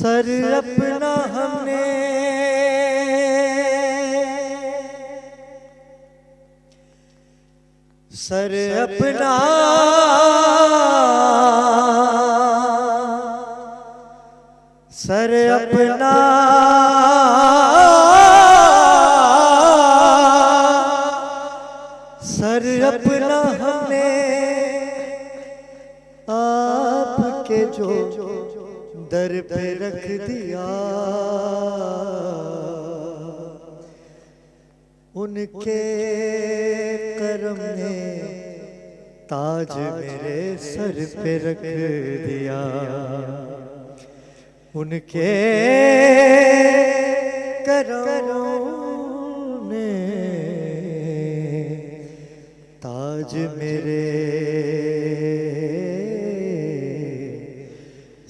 Sir अपना हमने sir अपना सर अपना सर अपना हमने आपके जो दर पे रख दिया, उनके करम ने ताज मेरे सर पे रख दिया, उनके करम ने ताज मेरे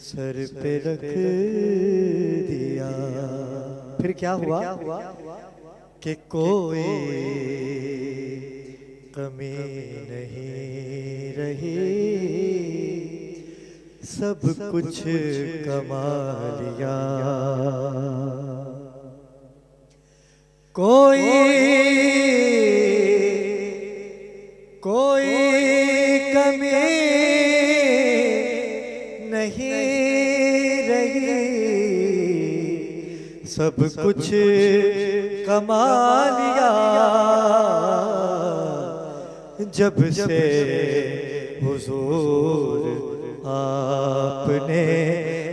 सर पे रख दिया। फिर क्या हुआ कि कोई कमी नहीं रही, सब कुछ कमा लिया, कोई कमी नहीं रही, सब कुछ कमा लिया, जब से हुजूर आपने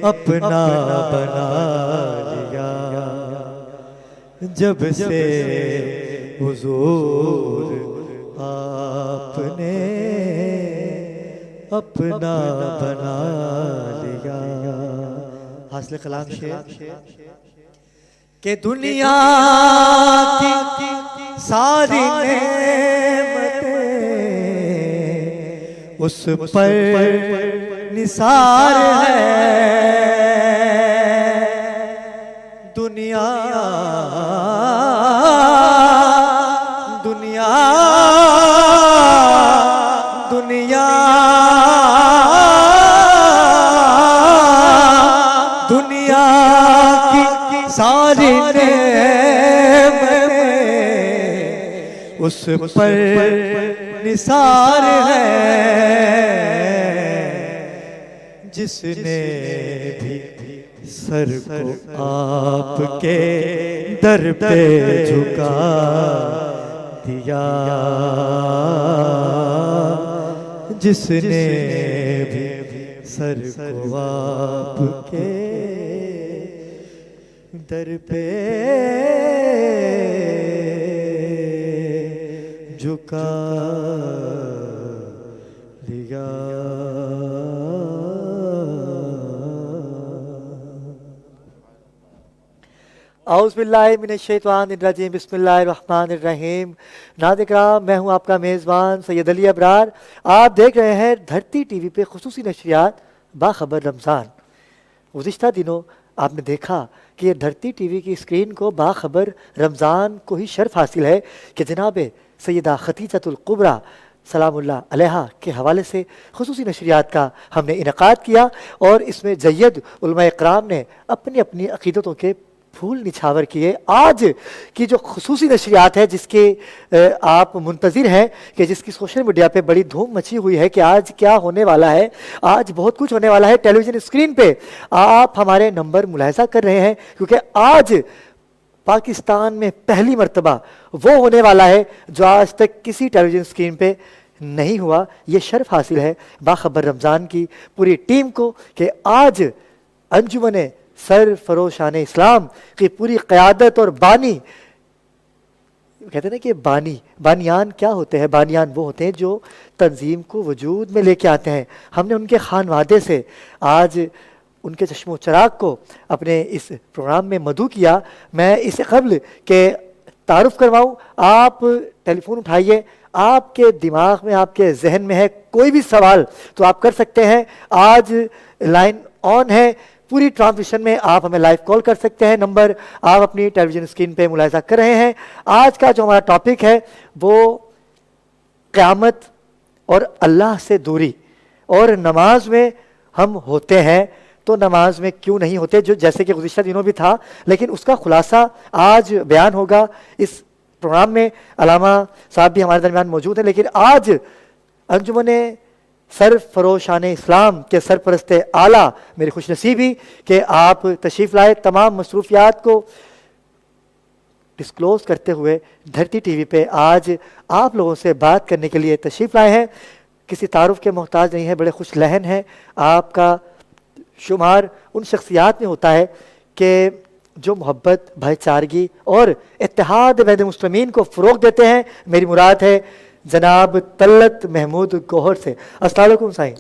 अपना बना लिया, जब से हुजूर आपने अपना बना लिया। हासिल कलाम शेर के दुनिया की सारी नेमतें उस पर निसार है, दुनिया दुनिया दुनिया दुनिया की सारी नेमतें उस पर निसार है, जिसने भी सर को आपके दर पे झुका दिया, जिसने भी सर को आपके दर पे झुका दिया। औज़ुबिल्लाहिमिनश्शैतानिर्रजीम, बिस्मिल्लाहिर्रहमानिर्रहीम। नाज़रीन, मैं हूं आपका मेज़बान सैयद अली अबरार। आप देख रहे हैं धरती टीवी पे खुसूसी नशरियात बाखबर रमज़ान। गुज़िश्ता दिनों आपने देखा कि धरती टीवी की स्क्रीन को बाखबर रमज़ान को ही शर्फ हासिल है कि जनाब सैयदा खतीजतुल कुबरा सलामुल्लाह अलैहा के हवाले से खुसूसी नशरियात का हमने इनकाद किया, और इसमें जय्यद उलमा इकराम ने अपनी अपनी अक़ीदतों के फूल निछावर किए। आज की जो खुसूसी नशरियात है, जिसके आप मुंतज़िर हैं कि जिसकी सोशल मीडिया पे बड़ी धूम मची हुई है कि आज क्या होने वाला है, आज बहुत कुछ होने वाला है। टेलीविज़न स्क्रीन पे आप हमारे नंबर मुलाहिज़ा कर रहे हैं, क्योंकि आज पाकिस्तान में पहली मर्तबा वो होने वाला है जो आज तक किसी टेलीविज़न स्क्रीन पे नहीं हुआ। ये शर्फ हासिल है बाखबर रमज़ान की पूरी टीम को कि आज अंजुमन सरफरोशान इस्लाम की पूरी क़यादत और बानी, कहते हैं ना कि बानियान क्या होते हैं? बानियान वो होते हैं जो तंजीम को वजूद में लेके आते हैं। हमने उनके खानवादे से आज उनके चश्मो चराग को अपने इस प्रोग्राम में मदऊ किया। मैं इससे कबल के तारुफ करवाऊँ, आप टेलीफोन उठाइए, आपके दिमाग में आपके जहन में है कोई भी सवाल तो आप कर सकते हैं। आज लाइन ऑन है, पूरी ट्रांसमिशन में आप हमें लाइव कॉल कर सकते हैं। नंबर आप अपनी टेलीविजन स्क्रीन पे मुलाहिज़ा कर रहे हैं। आज का जो हमारा टॉपिक है वो क़यामत और अल्लाह से दूरी, और नमाज में हम होते हैं तो नमाज में क्यों नहीं होते, जो जैसे कि गुज़िश्ता दिनों भी था, लेकिन उसका खुलासा आज बयान होगा। इस प्रोग्राम में अलामा साहब भी हमारे दरमियान मौजूद हैं, लेकिन आज अंजुमन सरफरोशान इस्लाम के सरपरस्त आला मेरी खुशनसीबी कि आप तशरीफ़ लाए। तमाम मसरूफियात को डिस्क्लोज करते हुए धरती टीवी पे आज आप लोगों से बात करने के लिए तशरीफ़ लाए हैं। किसी तारुफ के मोहताज नहीं है, बड़े खुश लहन हैं। आपका शुमार उन शख्सियात में होता है कि जो मोहब्बत, भाईचारगी और इत्तेहाद बैन मुस्लिमीन को फ़रोग़ देते हैं। मेरी मुराद है जनाब तलत महमूद गौहर से। अस्सलाम वालेकुम साईं।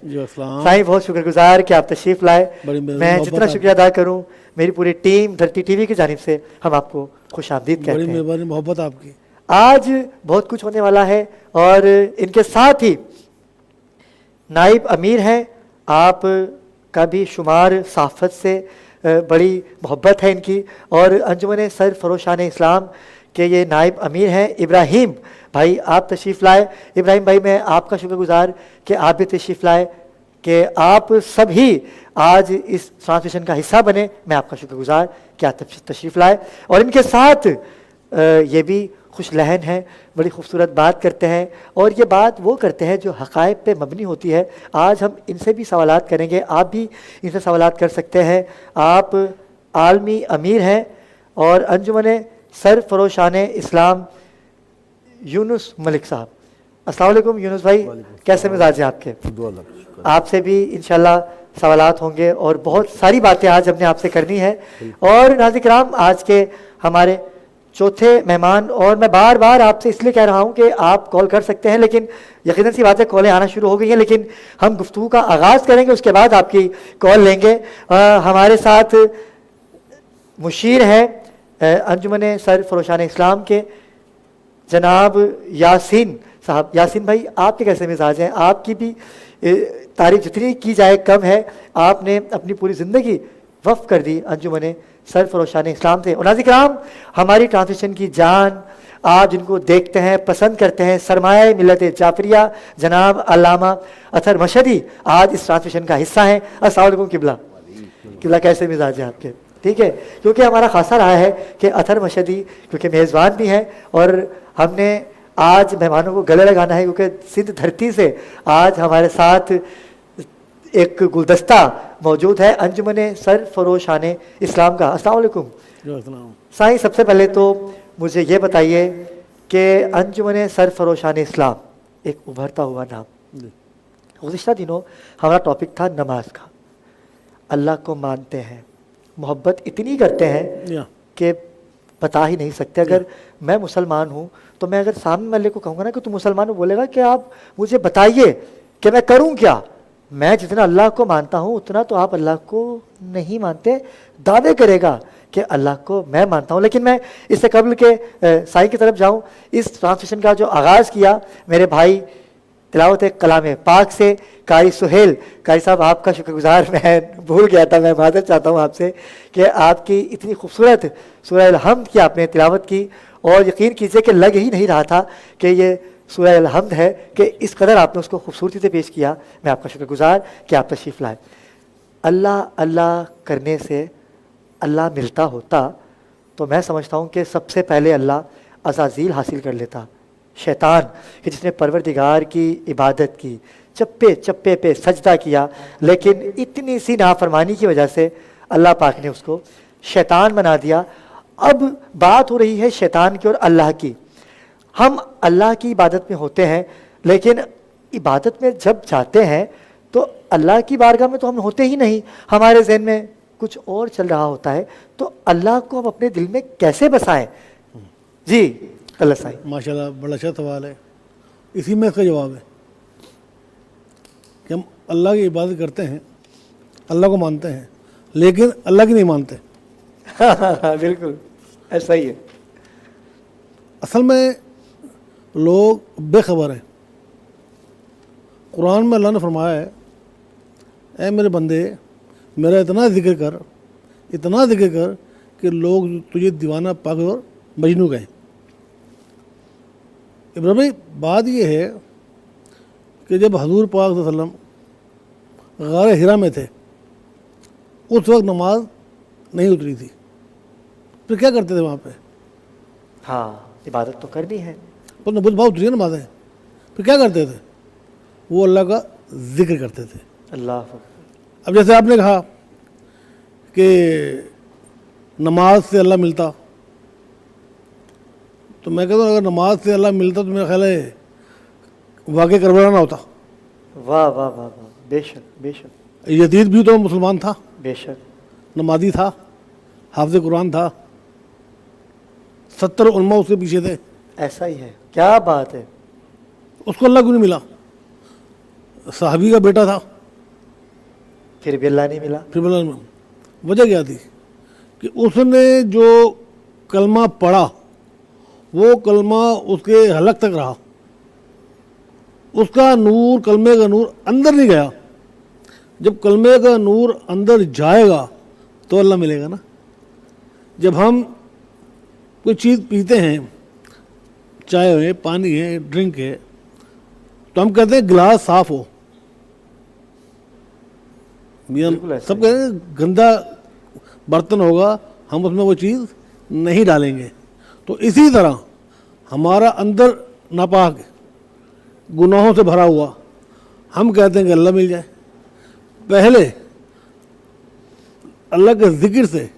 साईं बहुत शुक्रगुजार कि आप तशरीफ़ लाए। मैं जितना शुक्रिया अदा करूं, मेरी पूरी टीम धरती टीवी की जानिब से हम आपको खुशामदीद कहते हैं। बड़ी मोहब्बत आपकी। आज बहुत कुछ होने वाला है और इनके साथ ही नाइब अमीर हैं, आप का भी शुमार साफ़त से बड़ी मोहब्बत है इनकी, और अंजुमन सरफरोशान इस्लाम के ये नाइब अमीर हैं इब्राहिम भाई। आप तशरीफ़ लाए। इब्राहिम भाई, मैं आपका शुक्रगुजार कि आप भी तशरीफ़ लाए, कि आप सभी आज इस ट्रांसमिशन का हिस्सा बने। मैं आपका शुक्रगुजार कि आप तशरीफ़ लाए। और इनके साथ ये भी खुश लहन है, बड़ी खूबसूरत बात करते हैं, और ये बात वो करते हैं जो हक़ाइक़ पे मबनी होती है। आज हम इनसे भी सवालात करेंगे, आप भी इनसे सवालात कर सकते हैं। आप आलमी अमीर हैं और अंजुमन सरफरोशान इस्लाम यूनुस मलिक साहब। अस्सलाम वालेकुम यूनुस भाई, कैसे मिजाज हैं आपके? आपसे भी इंशाल्लाह सवालात होंगे और बहुत सारी बातें आज हमने आपसे करनी है। और नाज़रीन किराम, आज के हमारे चौथे मेहमान, और मैं बार बार आपसे इसलिए कह रहा हूं कि आप कॉल कर सकते हैं, लेकिन यकीनन सी बात है कॉलें आना शुरू हो गई हैं, लेकिन हम गुफ्तगू का आगाज़ करेंगे, उसके बाद आपकी कॉल लेंगे। हमारे साथ मुशीर हैं अंजुमन सरफरोशान इस्लाम के जनाब यासीन साहब। यासीन भाई, आपके कैसे मिजाज हैं? आपकी भी तारीफ जितनी की जाए कम है। आपने अपनी पूरी ज़िंदगी वफ़ कर दी अंजुमन सरफरोशान इस्लाम थे। और नाज़रीन किराम, हमारी ट्रांसमिशन की जान, आप जिनको देखते हैं, पसंद करते हैं, सरमाया मिल्लत जाफरिया जनाब अल्लामा अतहर मशहदी आज इस ट्रांसमिशन का हिस्सा हैं। अस्सलाम वालेकुम किबला। किबला, कैसे मिजाज हैं आपके? ठीक है, क्योंकि हमारा खासा रहा है कि अतहर मशहदी क्योंकि मेज़बान भी हैं, और हमने आज मेहमानों को गले लगाना है, क्योंकि सिंध धरती से आज हमारे साथ एक गुलदस्ता मौजूद है अंजुमन सरफरोशान इस्लाम का। अस्सलाम वालेकुम साईं। सबसे पहले तो मुझे ये बताइए कि अंजुमन सरफरोशान इस्लाम एक उभरता हुआ नाम। गुज़िश्ता दिनों हमारा टॉपिक था नमाज का। अल्लाह को मानते हैं, मोहब्बत इतनी करते हैं कि बता ही नहीं सकते। अगर मैं मुसलमान हूँ तो मैं अगर सामने वाले को कहूँगा ना कि तुम मुसलमान हो, बोलेगा कि आप मुझे बताइए कि मैं करूँ क्या। मैं जितना अल्लाह को मानता हूँ उतना तो आप अल्लाह को नहीं मानते। दावे करेगा कि अल्लाह को मैं मानता हूँ। लेकिन मैं इससे कबल के साईं की तरफ जाऊँ, इस ट्रांसमिशन का जो आगाज़ किया मेरे भाई तिलावत कलाम पाक से कारी सुहेल। कारी साहब, आपका शुक्रगुजार मैं भूल गया था, मैं माज़रत चाहता हूँ आपसे कि आपकी इतनी खूबसूरत सूरह अल-हम्द की आपने तिलावत की, और यकीन कीजिए कि लग ही नहीं रहा था कि ये सूरह अल-हम्द है, कि इस कदर आपने उसको खूबसूरती से पेश किया। मैं आपका शुक्रगुजार कि आप तशरीफ़ लाए। अल्लाह अल्लाह करने से अल्लाह मिलता होता तो मैं समझता हूँ कि सबसे पहले अल्लाह अज़ाज़ील हासिल कर लेता, शैतान, कि जिसने परवरदिगार की इबादत की, चप्पे चप्पे पे सजदा किया, लेकिन इतनी सी नाफरमानी की वजह से अल्लाह पाक ने उसको शैतान बना दिया। अब बात हो रही है शैतान की और अल्लाह की। हम अल्लाह की इबादत में होते हैं, लेकिन इबादत में जब जाते हैं तो अल्लाह की बारगाह में तो हम होते ही नहीं, हमारे जहन में कुछ और चल रहा होता है। तो अल्लाह को हम अपने दिल में कैसे बसाएं? जी अल्लाह साईं। माशाल्लाह, बड़ा अच्छा सवाल है। इसी में इसका जवाब है कि हम अल्लाह की इबादत करते हैं, अल्लाह को मानते हैं, लेकिन अल्लाह की नहीं मानते। बिल्कुल ऐसा ही है। असल में लोग बेखबर हैं। कुरान में अल्लाह ने फरमाया है, ऐ मेरे बंदे मेरा इतना जिक्र कर, इतना जिक्र कर कि लोग तुझे दीवाना पागल और मजनू कहें। इब्राहिम भाई, बात यह है कि जब हजूर पाक सल्लल्लाहु अलैहि वसल्लम गारे हिरा में थे, उस वक्त नमाज नहीं उतरी थी, फिर क्या करते थे वहाँ पे? हाँ, इबादत तो करनी है। पर नबूत बहुत दुनिया नमाज है, फिर क्या करते थे? वो अल्लाह का जिक्र करते थे। अल्लाह अब जैसे आपने कहा कि नमाज से अल्लाह मिलता, तो मैं कहता हूँ अगर नमाज से अल्लाह मिलता तो मेरा ख्याल है वाक़ई करबला ना होता। वाह वाह वाह वाह, बेशक बेशक यजीद भी तो मुसलमान था, बेशक, नमाजी था, हाफिज़ कुरान था, 70 उलमा उसके पीछे थे, ऐसा ही है, क्या बात है। उसको अल्लाह क्यों नहीं मिला? साहबी का बेटा था, फिर भी अल्लाह नहीं मिला। फिर बोला वजह क्या थी कि उसने जो कलमा पढ़ा वो कलमा उसके हलक तक रहा, उसका नूर, कलमे का नूर अंदर नहीं गया। जब कलमे का नूर अंदर जाएगा तो अल्लाह मिलेगा ना। जब हम कोई चीज़ पीते हैं, चाय है, पानी है, ड्रिंक है, तो हम कहते हैं गिलास साफ हो, बिल्कुल ऐसा सब कहते हैं गंदा बर्तन होगा, हम उसमें वो चीज़ नहीं डालेंगे। तो इसी तरह हमारा अंदर नापाक गुनाहों से भरा हुआ, हम कहते हैं कि अल्लाह मिल जाए। पहले अल्लाह के ज़िक्र से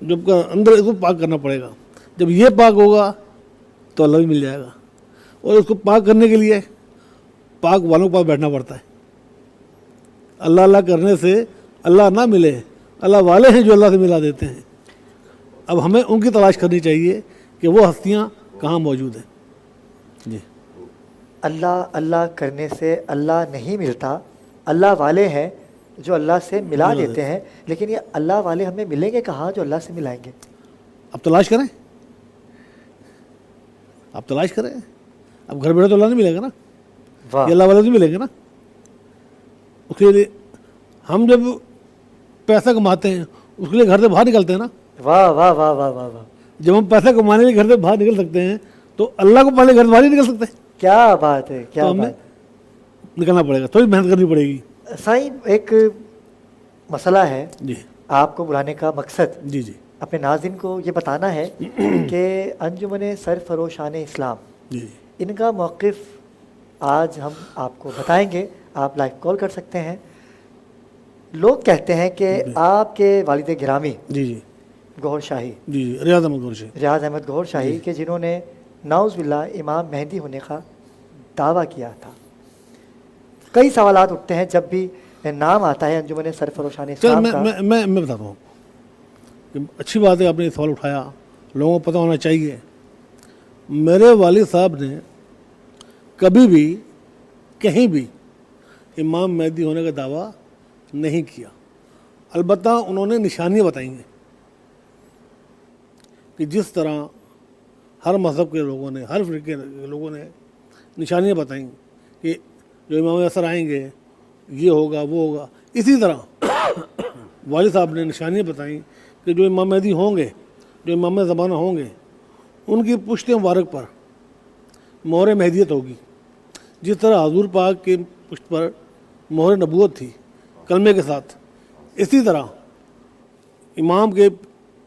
जब अंदर इसको पाक करना पड़ेगा। जब ये पाक होगा तो अल्लाह भी मिल जाएगा। और इसको पाक करने के लिए पाक वालों के पास बैठना पड़ता है। अल्लाह अल्लाह करने से अल्लाह ना मिले, अल्लाह वाले हैं जो अल्लाह से मिला देते हैं। अब हमें उनकी तलाश करनी चाहिए कि वो हस्तियाँ कहाँ मौजूद हैं। जी, अल्लाह अल्लाह करने से अल्लाह नहीं मिलता, अल्लाह वाले हैं जो अल्लाह से मिला देते हैं। लेकिन ये अल्लाह वाले हमें मिलेंगे कहाँ जो अल्लाह से मिलाएंगे? अब तलाश करें, आप तलाश करें। अब घर बैठे तो अल्लाह नहीं मिलेगा ना, वाह ये अल्लाह वाले नहीं मिलेंगे ना। उसके लिए हम जब पैसा कमाते हैं उसके लिए घर से बाहर निकलते हैं ना। वाह वाह वाह वाह वाह वाह, जब हम पैसा कमाने के लिए घर से बाहर निकल सकते हैं तो अल्लाह को पाने घर से बाहर नहीं निकल सकते। क्या बात है, क्या तो हमें बात। निकलना पड़ेगा, थोड़ी मेहनत करनी पड़ेगी। साईं, एक मसला है, जी आपको बुलाने का मकसद जी जी अपने नाज़रीन को ये बताना है कि अंजुमन सरफरोशान इस्लाम, जी जी इनका मौक़िफ़ आज हम आपको बताएंगे। आप लाइव कॉल कर सकते हैं। लोग कहते हैं कि आपके वालिद गिरामी जी जी गौहर शाही, जी जी रियाज अहमद गौर से। रियाज अहमद गौहर शाही के जिन्होंने नाउज़ बिल्लाह इमाम मेहदी होने का दावा किया था। कई सवालात उठते हैं जब भी नाम आता है अंजुमन सरफरोशान चल इस्लाम मैं का। मैं मैं मैं बताता हूँ कि अच्छी बात है आपने ये सवाल उठाया, लोगों को पता होना चाहिए। मेरे वालिद साहब ने कभी भी कहीं भी इमाम मेहदी होने का दावा नहीं किया। अलबत्ता उन्होंने निशानियाँ बताई हैं कि जिस तरह हर मज़हब के लोगों ने, हर फ़िरके के लोगों ने निशानियाँ बताई कि जो इमाम असर आएंगे ये होगा वो होगा। इसी तरह वालिद साहब ने निशानियाँ बताई कि जो इमाम मेहदी होंगे, जो इमाम ज़माना होंगे, उनकी पुश्त मुबारक पर मोहर मेहदियत होगी। जिस तरह हजूर पाक के पुश्त पर मोहर नबूवत थी कलमे के साथ, इसी तरह इमाम के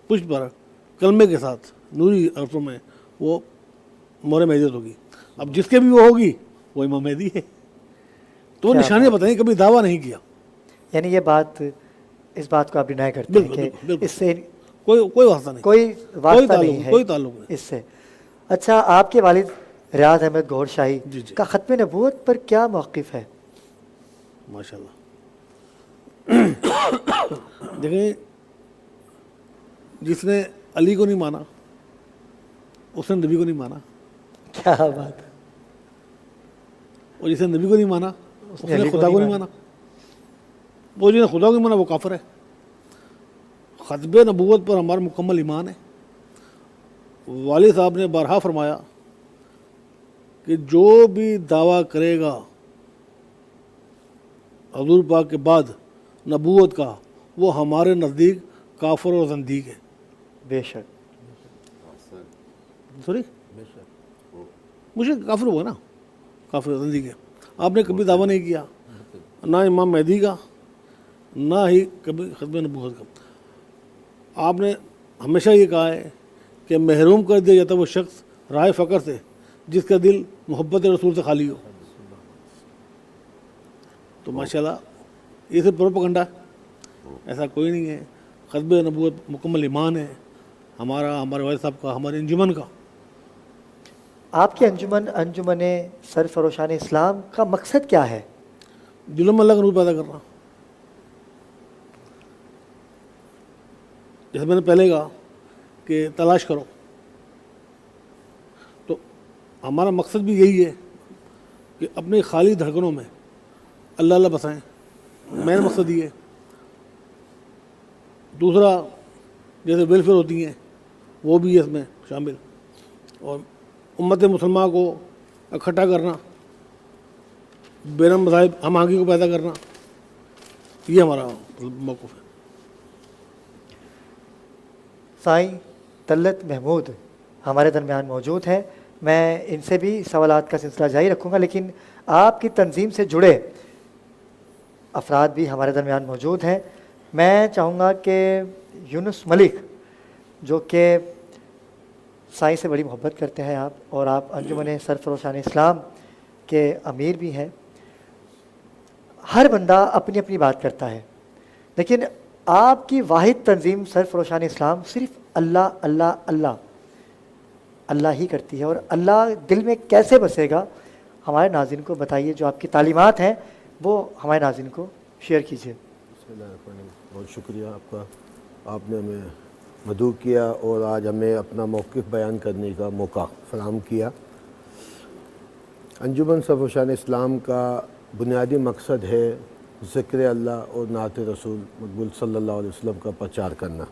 पुश्त पर कलमे के साथ नूरी अरफों में वो मोहर मेहदियत होगी। अब जिसके भी वो होगी वो इमाम मेहदी है। तो वो क्या निशानियाँ बताई, कभी दावा नहीं किया। यानी ये बात, इस बात को आप डिनाई करते बिल्कुल, हैं बिल्कुल, बिल्कुल। कि इससे कोई वास्ता नहीं, कोई वास्ता नहीं है, कोई ताल्लुक नहीं। इससे। अच्छा, आपके वालिद रियाज अहमद गौहर शाही जी, जी। का ख़त्म नबूवत पर क्या मौक़िफ़ है? माशाल्लाह। देखें, जिसने अली को नहीं माना उसने नबी को नहीं माना, क्या बात है। और जिसने नबी को नहीं माना उसने उसने अली को खुदा को नहीं नहीं माना। वो जिसने खुदा को नहीं माना वो काफिर है। ख़त्म नबूवत पर हमारा मुकम्मल ईमान है। वालिद साहब ने बारहा फरमाया कि जो भी दावा करेगा हजूर पाक के बाद नबूवत का, वो हमारे नज़दीक काफिर और ज़ंदीक है। बेशक, सॉरी, मुझे काफिर हुआ ना, काफिर ज़ंदीक है। आपने कभी दावा नहीं किया ना इमाम मेहदी का, ना ही कभी ख़त्म नबूवत का। आपने हमेशा ये कहा है कि महरूम कर दिया जाता वो शख्स राय फ़क्र से जिसका दिल मोहब्बत रसूल से खाली हो। तो माशाल्लाह ये सिर्फ प्रोपेगेंडा, ऐसा कोई नहीं है। ख़त्म नबूवत मुकम्मल ईमान है हमारा, हमारे वालिद साहब का, हमारे अंजुमन का। आपकी अंजुमन, अंजुमन सरफरोशान इस्लाम का मकसद क्या है? दिलों में अल्लाह का नूर पैदा करना। जैसे मैंने पहले कहा कि तलाश करो, तो हमारा मकसद भी यही है कि अपने खाली धड़कनों में अल्लाह अल्लाह बसाएं। मेरा मकसद ये है। दूसरा, जैसे वेलफेयर होती हैं वो भी है इसमें शामिल, और उम्मत मुसलमान को इकट्ठा करना, बेरम मज़ाहिब हम आगे को पैदा करना, ये हमारा मौक़िफ़ है। साईं तलत महमूद हमारे दरमियान मौजूद हैं। मैं इनसे भी सवालात का सिलसिला जारी रखूँगा, लेकिन आपकी तंजीम से जुड़े अफराद भी हमारे दरमियान मौजूद हैं। मैं चाहूँगा कि यूनुस मलिक, जो कि साईं से बड़ी मोहब्बत करते हैं आप, और आप अंजुमन सरफरोशान इस्लाम के अमीर भी हैं। हर बंदा अपनी अपनी बात करता है, लेकिन आपकी वाहिद तंजीम सरफरोशान इस्लाम सिर्फ अल्लाह अल्लाह अल्लाह अल्लाह ही करती है। और अल्लाह दिल में कैसे बसेगा, हमारे नाज़रीन को बताइए। जो आपकी तालीमात हैं वो हमारे नाज़रीन को शेयर कीजिए। बहुत शुक्रिया आपका, आपने हमें मदऊ किया और आज हमें अपना मौक़िफ़ बयान करने का मौका फ़राहम किया। अंजुमन सरफरोशान इस्लाम का बुनियादी मकसद है ज़िक्र अल्लाह और नात रसूल मक़बूल सल्लल्लाहु अलैहि वसल्लम का प्रचार करना।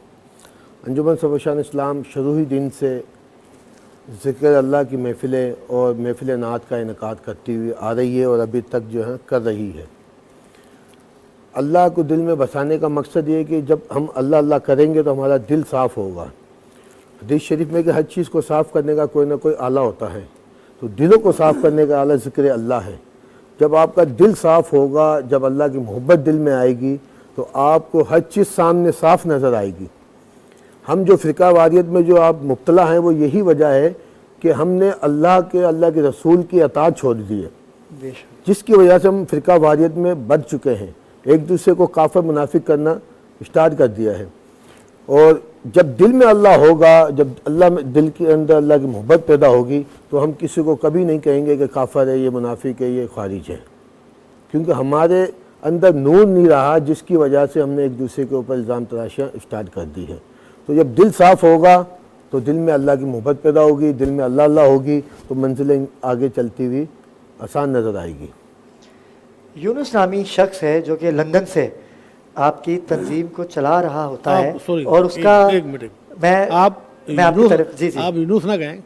अंजुमन सरफरोशान इस्लाम शुरू ही दिन से ज़िक्र अल्लाह की महफ़िलें और महफ़िल नात का इनेकाद करती हुई आ रही है और अभी तक जो है कर रही है। अल्लाह को दिल में बसाने का मकसद ये है कि जब हम अल्लाह अल्लाह करेंगे तो हमारा दिल साफ़ होगा। हदीस शरीफ में कि हर चीज़ को साफ़ करने का कोई ना कोई आला होता है, तो दिलों को साफ़ करने का आला ज़िक्र अल्लाह है। जब आपका दिल साफ़ होगा, जब अल्लाह की मोहब्बत दिल में आएगी, तो आपको हर चीज़ सामने साफ़ नज़र आएगी। हम जो फ़िरका वारियत में जो आप मुब्तला हैं, वो यही वजह है कि हमने अल्लाह के रसूल की अताअत छोड़ दी है, जिसकी वजह से हम फ़िरका वारियत में बढ़ चुके हैं। एक दूसरे को काफ़र मुनाफिक करना स्टार्ट कर दिया है। और जब दिल में अल्लाह होगा, जब अल्लाह में दिल के अंदर अल्लाह की मोहब्बत पैदा होगी, तो हम किसी को कभी नहीं कहेंगे कि काफ़र है, ये मुनाफिक है, ये खारिज है, क्योंकि हमारे अंदर नूर नहीं रहा, जिसकी वजह से हमने एक दूसरे के ऊपर इल्ज़ाम तराशियाँ स्टार्ट कर दी है। तो जब दिल साफ़ होगा तो दिल में अल्लाह की मोहब्बत पैदा होगी, दिल में अल्लाह अल्लाह होगी, तो मंजिलें आगे चलती हुई आसान नज़र आएगी। यूनुस नामी शख्स है जो कि लंदन से आपकी तंजीम को चला रहा होता है, और उसका एक मिनट, मैं आपकी तरफ जी आप यूनुस ना कहें,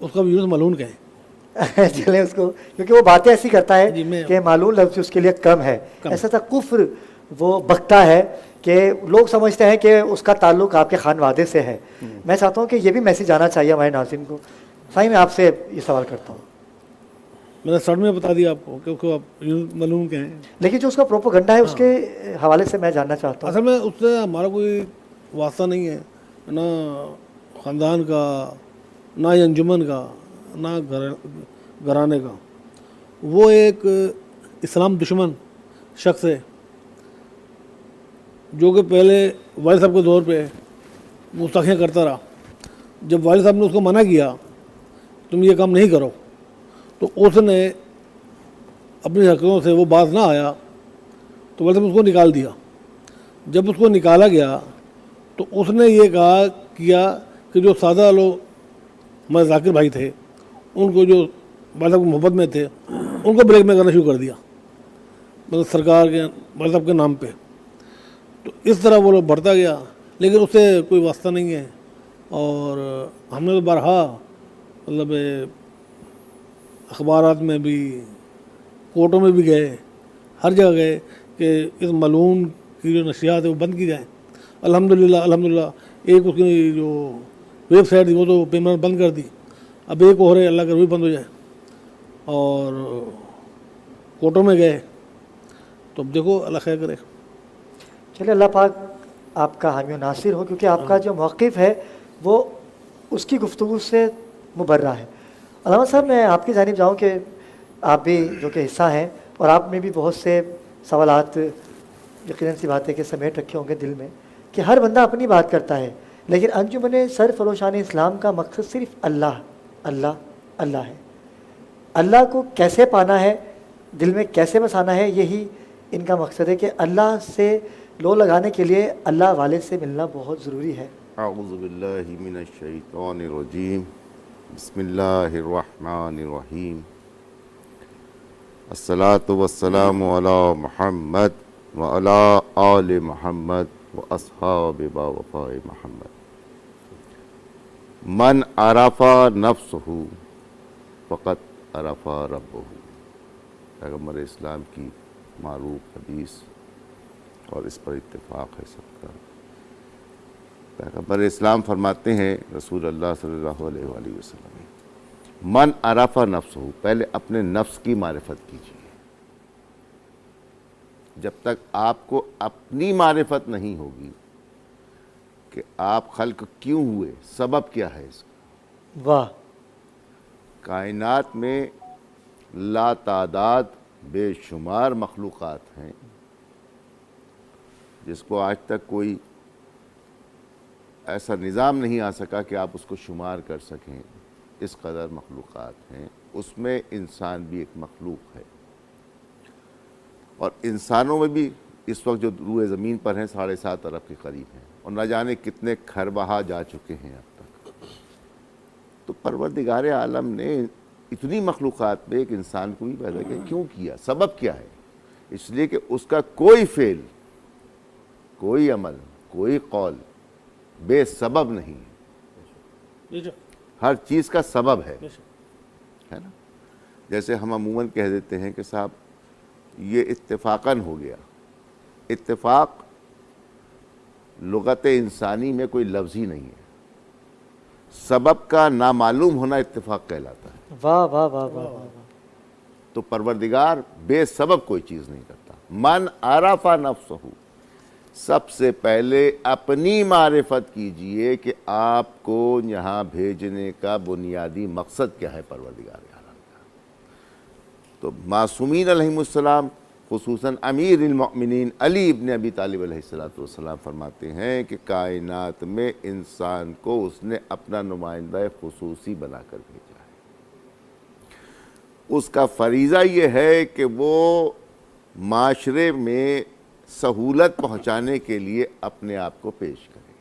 उसका भी यूनुस मलून कहें। चले उसको, क्योंकि वो बातें ऐसी करता है जी, कि मालूम लफ्ज़ उसके लिए कम है। ऐसा था कुफ्र वो बकता है कि लोग समझते हैं कि उसका ताल्लुक आपके खानवादे से है। मैं चाहता हूँ कि ये भी मैसेज आना चाहिए हमारे नाज़रीन को। साईं, मैं आपसे ये सवाल करता हूँ। मैंने शॉर्ट में बता दिया आपको, क्योंकि आप मालूम के हैं, लेकिन जो उसका प्रोपोगंडा है उसके हवाले से मैं जानना चाहता हूँ। असल में उससे हमारा कोई वास्ता नहीं है, ना ख़ानदान का, ना ही अंजुमन का, ना घराने का। वो एक इस्लाम दुश्मन शख्स है, जो कि पहले वालिद साहब के दौर पे गुस्ताखियाँ करता रहा। जब वालिद साहब ने उसको मना किया तुम ये काम नहीं करो, तो उसने अपनी हरकतों से वो बात ना आया, तो वालिद साहब उसको निकाल दिया। जब उसको निकाला गया तो उसने ये कहा किया कि जो सादा लोग हमारे जाकिर भाई थे, उनको जो वालिद साहब की मोहब्बत में थे, उनको ब्लैकमेल करना शुरू कर दिया, मतलब सरकार के वालिद साहब के नाम पे। तो इस तरह वो लोग बढ़ता गया, लेकिन उससे कोई वास्ता नहीं है। और हमने तो बारहा मतलब अखबारात में भी, कोर्टों में भी गए, हर जगह गए कि इस मलून की जो नशियात है वो बंद की जाए। अल्हम्दुलिल्लाह एक उसकी जो वेबसाइट थी वो तो पेमेंट बंद कर दी, अब एक और है, अल्लाह का भी बंद हो जाए। और कोर्टों में गए, तो अब देखो अल्लाह खैर करे। चलिए, अल्लाह पाक आपका हामी नासिर हो, क्योंकि आपका जो मौक़िफ़ है वो उसकी गुफ्तगू से मुबर्रा है। अल्लामा साहब, मैं आपकी जानिब जाऊँ कि आप भी जो कि हिस्सा हैं और आप में भी बहुत से सवालात यकीनन सी बात है कि समेट रखे होंगे दिल में कि हर बंदा अपनी बात करता है, लेकिन अंजुमन सरफरोशान इस्लाम का मकसद सिर्फ अल्लाह अल्लाह अल्लाह है। अल्लाह को कैसे पाना है, दिल में कैसे बसाना है, यही इनका मकसद है कि अल्लाह से लो लगाने के लिए अल्लाह वाले से मिलना बहुत ज़रूरी है। अऊज़ु बिल्लाहि मिनश शैतानिर रजीम, बिस्मिल्लाहिर रहमानिर रहीम, अस्सलातु वस्सलामु अला मुहम्मद व अला आलि मुहम्मद व अस्हाबि वफ़ाए मुहम्मद। मन अरफ़ा नफ्सहु फ़क़त अरफ़ा रब्बहु। पैगम्बर इस्लाम की मारूफ हदीस और इस पर इत्तेफाक है सबका। पैगम्बर इस्लाम फरमाते हैं, रसूल अल्लाह सल्लल्लाहु अलैहि वसल्लम, मन अरफ़ा नफ्सहु, पहले अपने नफ्स की मारिफत कीजिए। जब तक आपको अपनी मारिफत नहीं होगी कि आप खल्क क्यों हुए, सबब क्या है इसका। वाह। कायनात में लातादाद बेशुमार मखलूक़ात हैं जिसको आज तक कोई ऐसा निज़ाम नहीं आ सका कि आप उसको शुमार कर सकें। इस कदर मखलूक़ात हैं, उसमें इंसान भी एक मखलूक है। और इंसानों में भी इस वक्त जो रूए ज़मीन पर हैं 7.5 अरब के करीब हैं और न जाने कितने खरबहा जा चुके हैं अब तक। तो परवरदिगार आलम ने इतनी मखलूक़ात में एक इंसान को भी पैदा किया, क्यों किया, सबब क्या है। इसलिए कि उसका कोई फ़ेल, कोई अमल, कोई कौल बेसबब नहीं है। हर चीज़ का सबब है ना। जैसे हम अमूमन कह देते हैं कि साहब ये इत्तेफाकन हो गया। इत्तेफाक लुगत इंसानी में कोई लफ्ज़ ही नहीं है। सबब का नामालूम होना इत्तेफाक कहलाता है। वाह वाह वाह वाह वाह। तो परवरदिगार बेसबब कोई चीज़ नहीं करता। मन आराफा नफ्सहु, सबसे पहले अपनी मारिफत कीजिए कि आपको यहाँ भेजने का बुनियादी मकसद क्या है परवरदिगार आलम का। तो मासूमीन अलैहिमुस्सलाम, खुसूसन अमीरुल मोमिनीन अली इब्न अबी तालिब अलैहिस्सलाम फरमाते हैं कि कायनात में इंसान को उसने अपना नुमाइंदा खुसूसी बनाकर भेजा है। उसका फरीज़ा ये है कि वो माशरे में सहूलत पहुँचाने के लिए अपने आप को पेश करे।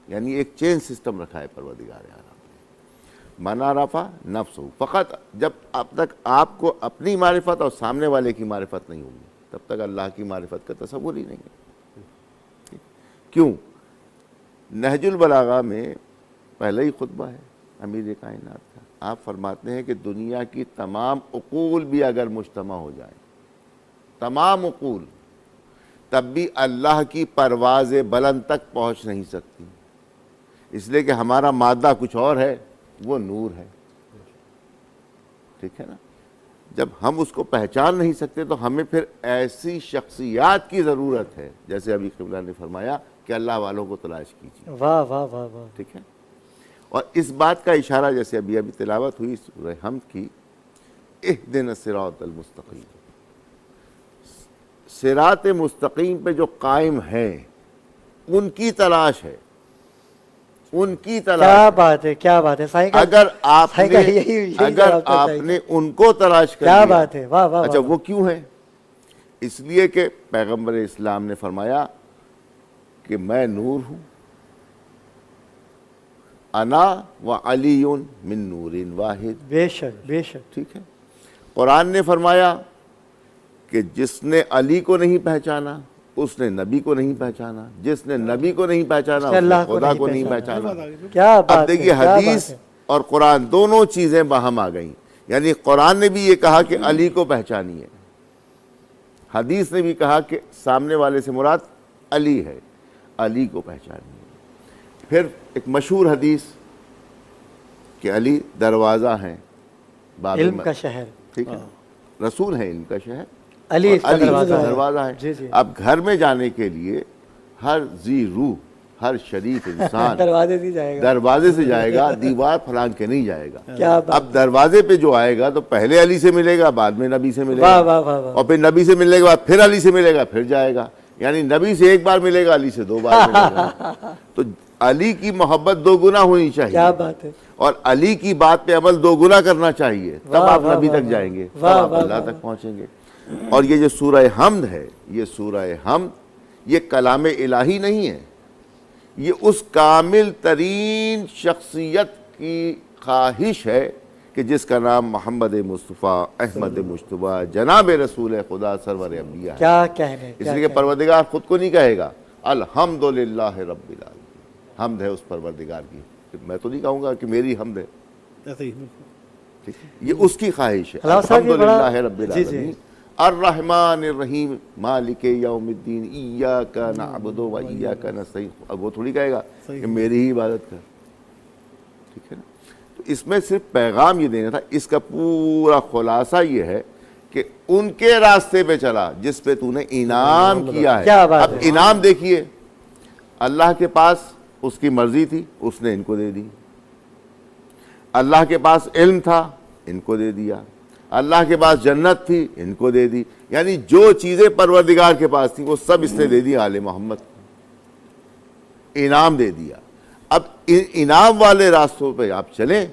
यानी एक चेन सिस्टम रखा है परवरदिगार आलम ने। मन अरफ़ा नफ्सहु फ़क़त, जब अब तक आपको अपनी मारिफत और सामने वाले की मारिफत नहीं होगी तब तक अल्लाह की मारिफत का तसव्वुर ही नहीं है। क्यों? नहजुल बलागा में पहला ही खुतबा है अमीर कायनात का। आप फरमाते हैं कि दुनिया की तमाम उकूल भी अगर मुज्तमा हो जाए, तमाम उकूल, तब भी अल्लाह की परवाज़ बुलंद तक पहुँच नहीं सकती। इसलिए कि हमारा मादा कुछ और है, वो नूर है। ठीक है ना। जब हम उसको पहचान नहीं सकते तो हमें फिर ऐसी शख्सियात की ज़रूरत है, जैसे अभी क़िबला ने फरमाया कि अल्लाह वालों को तलाश कीजिए। वाह वाह वाह वाह। ठीक है। और इस बात का इशारा जैसे अभी अभी तिलावत हुई सूरह हमद की, इहदिनस सिरातल मुस्तकीम, सिरात मुस्तकीम पे जो कायम है उनकी तलाश है, उनकी तलाश। क्या बात है, क्या बात है साईं का। अगर आपने यही अगर आपने उनको तलाश कर क्या लिया, बात है। वाह वाह। अच्छा, वो क्यों है? इसलिए कि पैगंबर इस्लाम ने फरमाया कि मैं नूर हूँ, अना व अलीयुन मिन नूरिन वाहिद। बेशक बेशक। ठीक है। कुरान ने फरमाया कि जिसने अली को नहीं पहचाना उसने नबी को नहीं पहचाना, जिसने नबी को नहीं पहचाना उसने खुदा को नहीं पहचाना। क्या बात है। अब देखिए, हदीस और कुरान दोनों चीज़ें बाहम आ गई। यानी कुरान ने भी ये कहा कि अली को पहचानिए, हदीस ने भी कहा कि सामने वाले से मुराद अली है, अली को पहचानिए। फिर एक मशहूर हदीस कि अली दरवाज़ा हैं इल्म का शहर। ठीक है, रसूल है इल्म का शहर, अली इसका दरवाज़ा है। जी जी। अब घर में जाने के लिए हर जी रूह हर शरीफ इंसान दरवाजे से जाएगा, दरवाजे से जाएगा, दीवार फलांग के नहीं जाएगा। क्या बात। अब दरवाजे पे जो आएगा तो पहले अली से मिलेगा, बाद में नबी से मिलेगा, वाह वाह वाह वाह। और फिर नबी से मिलने के बाद फिर अली से मिलेगा, फिर जाएगा। यानी नबी से एक बार मिलेगा, अली से 2 बार मिलेगा। तो अली की मोहब्बत 2 गुना होनी चाहिए। क्या बात है। और अली की बात पे अमल 2 गुना करना चाहिए, तब वाह, आप वाह, नबी वाह, तक जाएंगे, तब वाह, आप वाह, अल्लाह वाह, तक पहुंचेंगे। और ये जो सूरह हमद है, ये सूरह हमद ये कलाम इलाही नहीं है, ये उस कामिल तरीन शख्सियत की ख्वाहिश है कि जिसका नाम मोहम्मद मुस्तफ़ा अहमद मुश्तबा जनाब रसूल खुदा सरवर अंबिया है। क्या कहने, इसलिए परवरदिगार खुद को नहीं कहेगा अल्हम्दुलिल्लाह रब्बिल आलमीन, हमद है उस परवरदिगार की। मैं तो नहीं कहूँगा कि मेरी हमद है, ऐसे ही ठीक है? ये उसकी ख्वाहिश है। अल्लाह साहब, ये बड़ा- अल्हम्दुलिल्लाह रब्बिल जी, जी। आलमीन अर्रहमानिर रहीम मालिके यौमिद्दीन इय्याका नअबुदु व इय्याका नस्तईन। अब वो थोड़ी कहेगा कि मेरी ही इबादत कर, ठीक है ना। तो इसमें सिर्फ पैगाम ये देना था, इसका पूरा खुलासा ये है कि उनके रास्ते पे चला जिस पे तूने इनाम किया क्या है। बात अब है। इनाम देखिए, अल्लाह के पास उसकी मर्जी थी, उसने इनको दे दी। अल्लाह के पास इल्म था, इनको दे दिया। अल्लाह के पास जन्नत थी, इनको दे दी। यानी जो चीज़ें परवरदिगार के पास थी वो सब इसने दे दी आले मोहम्मद को, इनाम दे दिया। अब इनाम वाले रास्तों पे आप चलें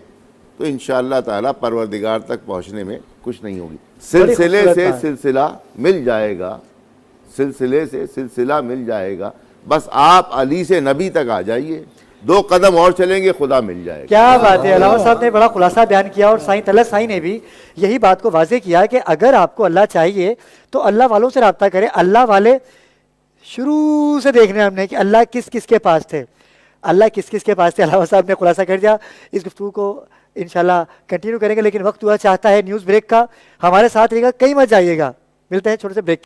तो इंशाअल्लाह ताला परवरदिगार तक पहुंचने में कुछ नहीं होगी। सिलसिले खूबसूरत से बात। सिलसिला मिल जाएगा, सिलसिले से सिलसिला मिल जाएगा। बस आप अली से नबी तक आ जाइए, 2 कदम और चलेंगे, खुदा मिल जाएगा। क्या बात है। अलावा साहब ने बड़ा खुलासा बयान किया और साईं तलत साईं ने भी यही बात को वाज़ेह किया कि अगर आपको अल्लाह चाहिए तो अल्लाह वालों से रब्ता करें। अल्लाह वाले शुरू से देखने हमने कि अल्लाह किस किस के पास थे, अल्लाह किस किस के पास थे। अलावा साहब ने खुलासा कर दिया। इस गुफ्तगू को इंशाल्लाह कंटिन्यू करेंगे, लेकिन वक्त हुआ चाहता है न्यूज़ ब्रेक का। हमारे साथ रहिएगा, कहीं मत जाइएगा। मिलते हैं छोटे से ब्रेक।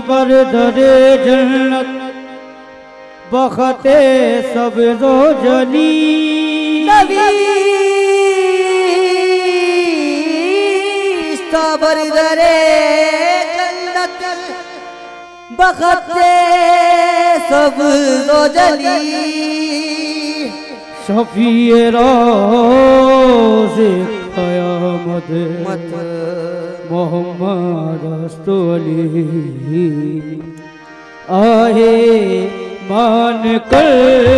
पर दरे जन्नत बखते सब रोजनी पर दरे जन्नत बखते सब रोजनी शफीए रोज़े क़यामत मोहम्मद अस्तोली आहे मान कर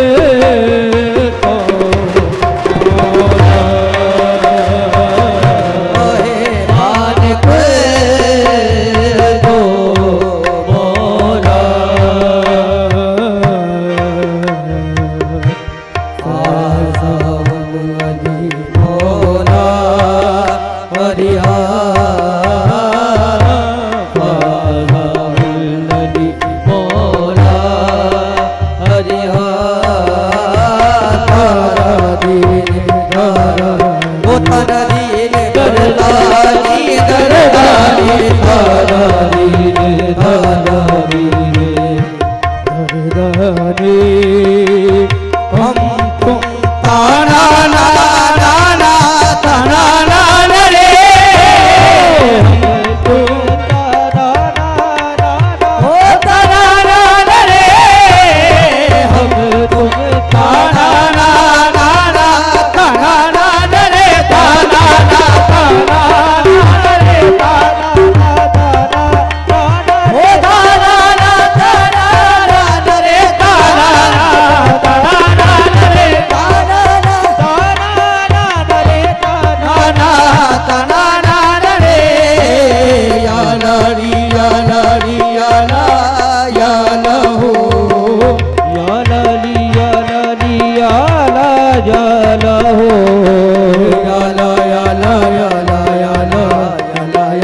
हरिहा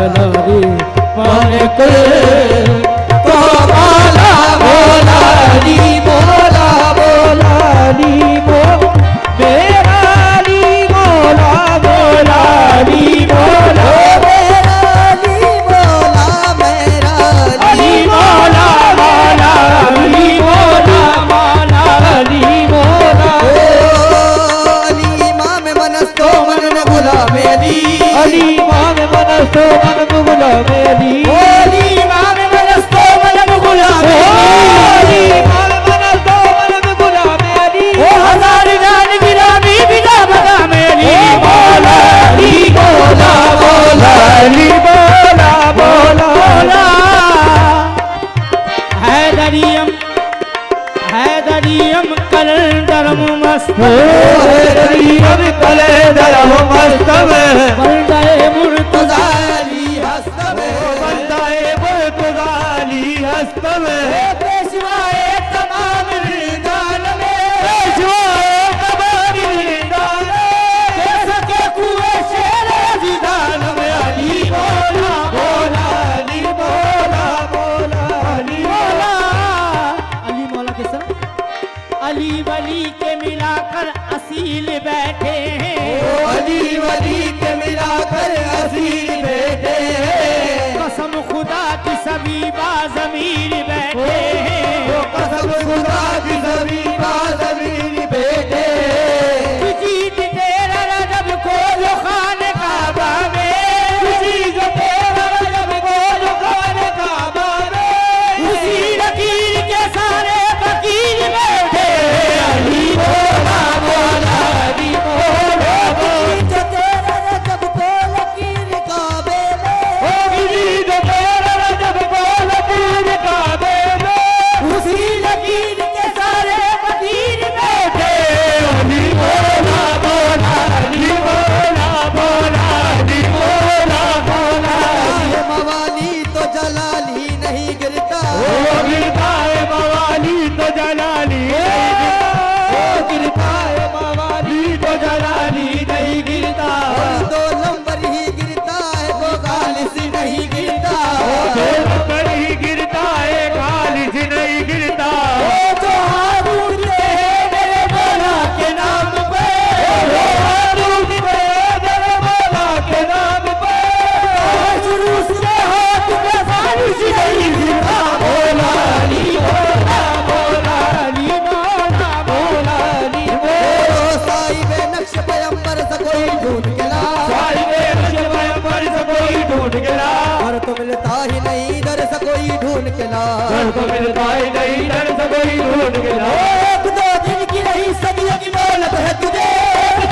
चला रे मान कुल तो मौला मौला अली मौला मौला अली मेरा अली मौला मौला अली मौला मेरा अली मौला मेरा अली मौला मौला अली मौला मौला अली मौला अली इमाम मनस्तो मन न भुला मेरी अली इमाम मनस्तो मन मुगला मेरी अली इमाम मनस्तो मन भुला अली इमाम मनस्तो मन मुगला मेरी ओ हजार जान गिरामी बिना बगा मेरी मौला अली मौला मौला अली मौला मौला हैदरियम कलंदरम मस्त हैदरियम कलंदरम मस्त बंदाए मुर्तजा अली हस्त बंदाए मुर्तजा अली हस्त पेशवाए तमाम रिजाल में पेशवाए तमाम रिजाल के सके कुए शेर जिदान में अली मौला मौला अली मौला मौला अली मौला अली मौला के संग अली वली के मिलाकर असील बैठे हैं अली वली के मिलाकर असील बैठे कसम खुदा की सभी बाज़मीर बैठे हैं कसम खुदा की सभी बाज़मीर बैठे जीत तेरा रजब को जो खाने काबा में जीत तेरा रजब को जो खाने काबा में उसी लकीर के सारे फकीर बैठे अली मौला मौला अली मौला जो तेरा रजब को लकीर काबे में जीत तेरा रजब को लकीर काबे में उसी लकीर के सारे फकीर बैठे अली मौला मौला अली मौला मौला अली मौला मौला ये मवाली तो जलाली नहीं गिरता गिरता है मवाली तो जलाली गिरता है मवाली तो जलाली नहीं गिरता दो नंबर ही गिरता है वो खालिस नहीं गिरता पर ही गिरता है खालिज नहीं गिरता जो हारून के मेरे मौला के नाम पे के नाम पर जुलूस के हाथ में फारिश नहीं गिरता मौला अली मौला मौला अली मौला मौला अली मौला साहिब नक्श पैगंबर से कोई ढूंढ के ला पर से कोई ढूंढ के ला घर तो मिलता ही नहीं दर से कोई ढूंढ के ला घर तो मिलता ही नहीं डर से कोई ढूंढ के ला एक दो दिन की नहीं सदियों की दौलत है तुझे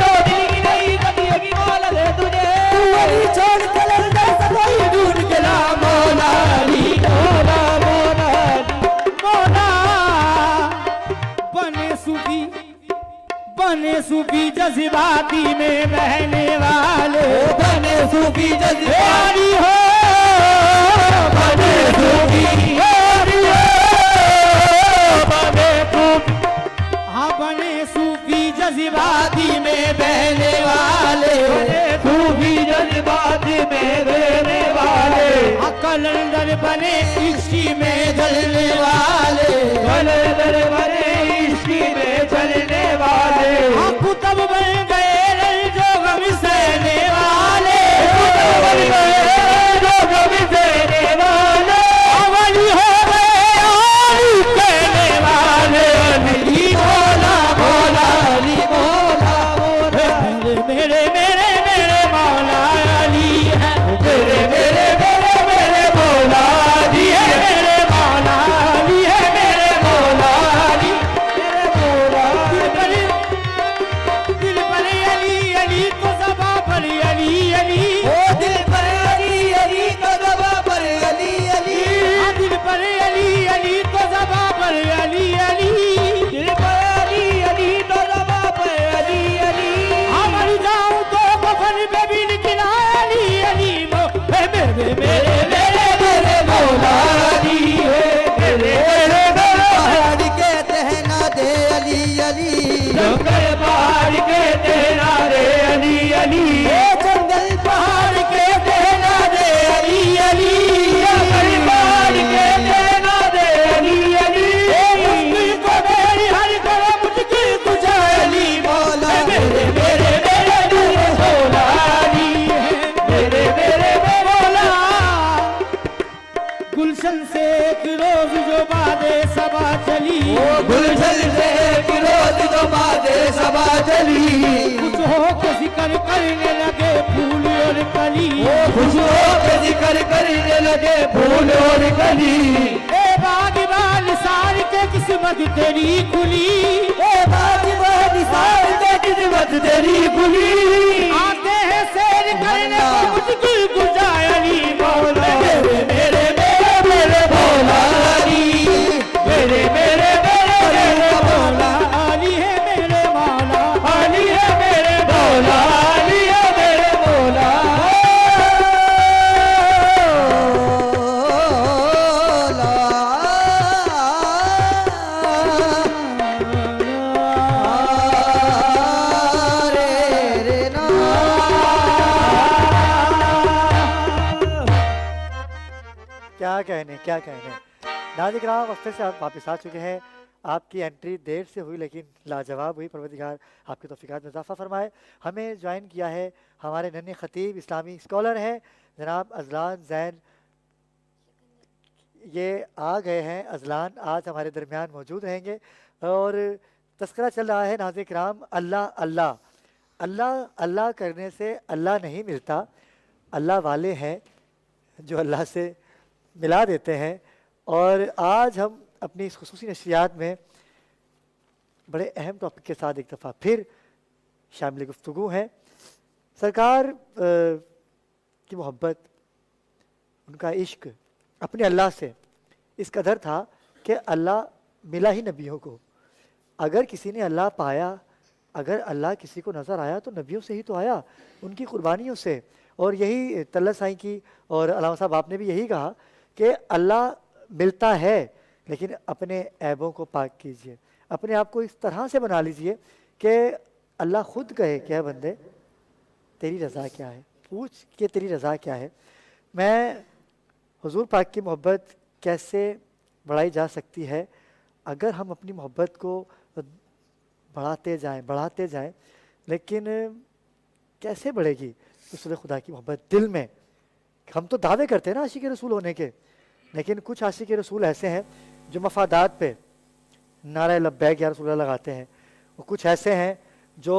दो दिन की नहीं सदियों की दौलत है तुझे तू अली छोड़ के लंदन से कोई ढूंढ के ला मौला अली मौला मौला अली मौला बने सूफी जज्बाती में बहने वाले बने सूफी यारी हो बने सूफी यारी हो बने सूफी हाँ बने सूफी जज्बाती में बहने वाले बने सूफी जज्बाती में बहने वाले कलंदर बने इश्की में जलने वाले कलंदर बने इश्की में जलने वाले कुतब बन गए जो गम सहने वाले कुतब बन गए जो गम सहने वाले अवली हो गए आली कहने वाले अली मौला मौला अली मौला मौला मेरे मेरे मेरे मौला अली है मेरे मेरे मेरे मेरे मौला अली है मेरे मौला अली है मेरे मौला अली मेरे मौला दिल पर अली अली तो ज़बां पर अली अली ओ दिल पर अली अली तो ज़बां पर अली अली दिल पर अली अली तो ज़बां पर अली अली दिल पर अली अली तो ज़बां पर अली अली मर जाऊं तो कफन पे भी लिखना अली अली मेरे मेरे मेरे मेरे मौला अली मेरे मेरे पहाड़ के तहना दे अली अली जंगल पहाड़ के तेरा रे अली अली जंगल पहाड़ के तहना दे अली गुलशन से एक रोज जो बादे सबा चली, गुलशन से एक रोज जो बादे सबा चली, कुछ हो के जिक्र करने लगे फूल और कली, खुश हो के जिक्र करने लगे फूल और कली। ए बागबान सार के किस्मत तेरी खुली, ए बागबान सार के किस्मत तेरी खुली। आते हैं सैर करने को मुझको गुजारी मौला, मेरे मेरे मेरे मौला अली, मेरे मेरे मेरे मेरे मौला अली है मेरे मौला, अली है मेरे मौला, अली है मेरे मौला। क्या कहने। नाज़रीन किराम वक्फे से आप वापस आ चुके हैं। आपकी एंट्री देर से हुई लेकिन लाजवाब हुई। परवरदिगार आपके तौफीकात में इजाफा फरमाए। हमें ज्वाइन किया है हमारे नन्हे ख़तीब इस्लामी स्कॉलर हैं जनाब अजलान ज़ैन। ये आ गए हैं। अजलान आज हमारे दरमियान मौजूद रहेंगे और तस्करा चल रहा है नाज़रीन किराम अल्लाह अल्लाह अल्लाह अल्लाह करने से अल्लाह नहीं मिलता। अल्लाह वाले हैं जो अल्लाह से मिला देते हैं। और आज हम अपनी इस खुसूसी नशरियात में बड़े अहम टॉपिक के साथ एक दफ़ा फिर शामिल गुफ्तगू हैं। सरकार की मोहब्बत, उनका इश्क अपने अल्लाह से इस कदर था कि अल्लाह मिला ही नबियों को। अगर किसी ने अल्लाह पाया, अगर अल्लाह किसी को नज़र आया तो नबियों से ही तो आया, उनकी कुर्बानियों से। और यही तल्ला साईं की और अल्लामा साहब आपने भी यही कहा कि अल्लाह मिलता है लेकिन अपने ऐबों को पाक कीजिए, अपने आप को इस तरह से बना लीजिए कि अल्लाह ख़ुद कहे कि है बंदे तेरी रज़ा क्या है, पूछ के तेरी रज़ा क्या है। मैं हुजूर पाक की मोहब्बत कैसे बढ़ाई जा सकती है अगर हम अपनी मोहब्बत को बढ़ाते जाएं, लेकिन कैसे बढ़ेगी रसूल खुदा की मोहब्बत दिल में। हम तो दावे करते हैं ना आशिक रसूल होने के, लेकिन कुछ आशिक रसूल ऐसे हैं जो मफादात पे नारा लब्बैक या रसूल लगाते हैं, और कुछ ऐसे हैं जो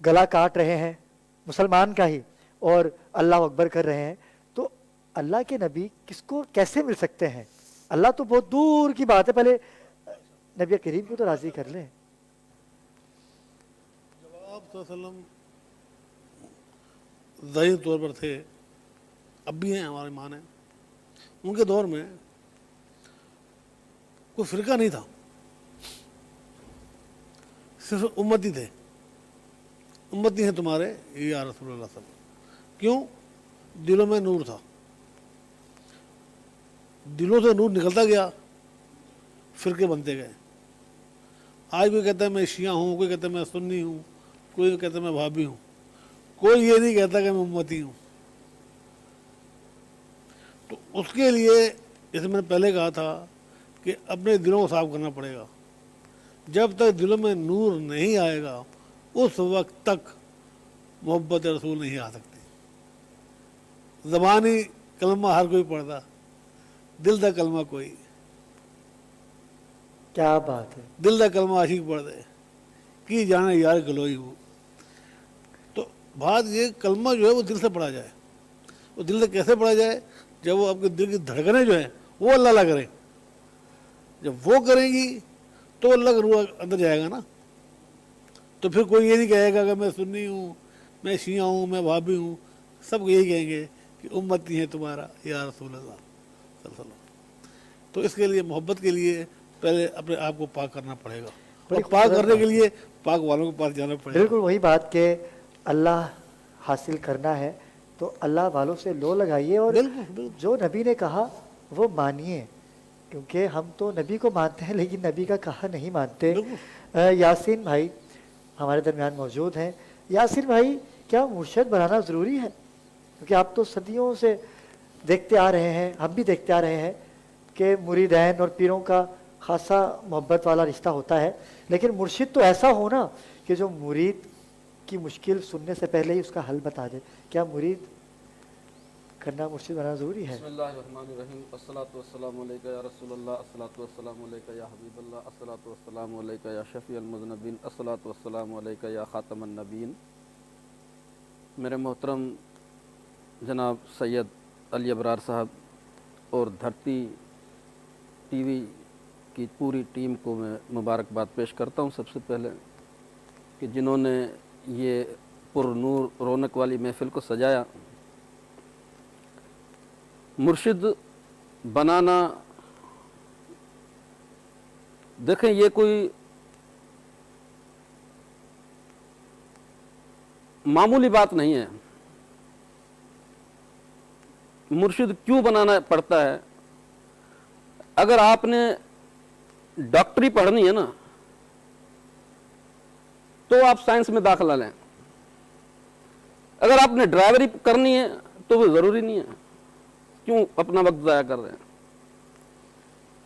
गला काट रहे हैं मुसलमान का ही और अल्लाह अकबर कर रहे हैं। तो अल्लाह के नबी किसको कैसे मिल सकते हैं? अल्लाह तो बहुत दूर की बात है, पहले नबी करीम को तो राज़ी कर लें। जब आप ज़ाहिर तौर पर थे, अब भी हैं, हमारे ईमान हैं, उनके दौर में कोई फ़िरका नहीं था, सिर्फ उम्मती थे। उम्मती हैं तुम्हारे या रसूलुल्लाह सब। क्यों? दिलों में नूर था, दिलों से नूर निकलता गया, फ़िरके बनते गए। आज कोई कहता है मैं शिया हूँ, कोई कहता है मैं सुन्नी हूँ, कोई कहता है मैं वहाबी हूँ, कोई ये नहीं कहता कि मैं उम्मती हूँ। तो उसके लिए जैसे मैंने पहले कहा था कि अपने दिलों को साफ करना पड़ेगा। जब तक दिलों में नूर नहीं आएगा उस वक्त तक मोहब्बत रसूल नहीं आ सकती। ज़बानी कलमा हर कोई पढ़ता, दिल दा कलमा कोई। क्या बात है। दिल दा कलमा आशिक पढ़ दे कि जाने यार गलोई हो। तो बात ये कलमा जो है वो दिल से पढ़ा जाए। वो दिल से कैसे पढ़ा जाए? जब वो आपके दिल की धड़कनें जो है वो अल्लाह ला करें। जब वो करेंगी तो अल्लाह का रूह अंदर जाएगा ना। तो फिर कोई ये नहीं कहेगा कि मैं सुन्नी हूँ, मैं शिया हूँ, मैं वहाबी हूँ। सब यही कहेंगे कि उम्मती है तुम्हारा या रसूल अल्लाह सल्लल्लाहु अलैहि वसल्लम। तो इसके लिए मोहब्बत के लिए पहले अपने आप को पाक करना पड़ेगा, और पाक करने के लिए पाक वालों के पास जाना पड़ेगा। बिल्कुल वही बात कि अल्लाह हासिल करना है तो अल्लाह वालों से लो लगाइए और जो नबी ने कहा वो मानिए, क्योंकि हम तो नबी को मानते हैं लेकिन नबी का कहा नहीं मानते। यासीन भाई हमारे दरमियान मौजूद हैं। यासीन भाई, क्या मुर्शद बनाना ज़रूरी है? क्योंकि आप तो सदियों से देखते आ रहे हैं, हम भी देखते आ रहे हैं कि मुरीदैन और पीरों का खासा मोहब्बत वाला रिश्ता होता है, लेकिन मुर्शिद तो ऐसा हो ना कि जो मुरीद की मुश्किल सुनने से पहले ही उसका हल बता दे। क्या मुरीद करना मुर्शिद बनाना ज़रूरी है। बिस्मिल्लाहिर्रहमानिर्रहीम, अस्सलातु वस्सलामु अलैका या रसूलल्लाह, अस्सलातु वस्सलामु अलैका या हबीबल्लाह, अस्सलातु वस्सलामु अलैका या शफीअल मुज़नबीन, अस्सलातु वस्सलामु अलैका या खातमन नबीन। मेरे मोहतरम जनाब सैयद अली अबरार साहब और धरती टीवी की पूरी टीम को मैं मुबारकबाद पेश करता हूँ सबसे पहले कि जिन्होंने ये पुरनूर रौनक वाली महफ़िल को सजाया। मुर्शिद बनाना, देखें ये कोई मामूली बात नहीं है। मुर्शिद क्यों बनाना पड़ता है? अगर आपने डॉक्टरी पढ़नी है ना तो आप साइंस में दाखिला लें। अगर आपने ड्राइवरी करनी है तो वो ज़रूरी नहीं है, क्यों अपना वक्त ज़ाया कर रहे हैं।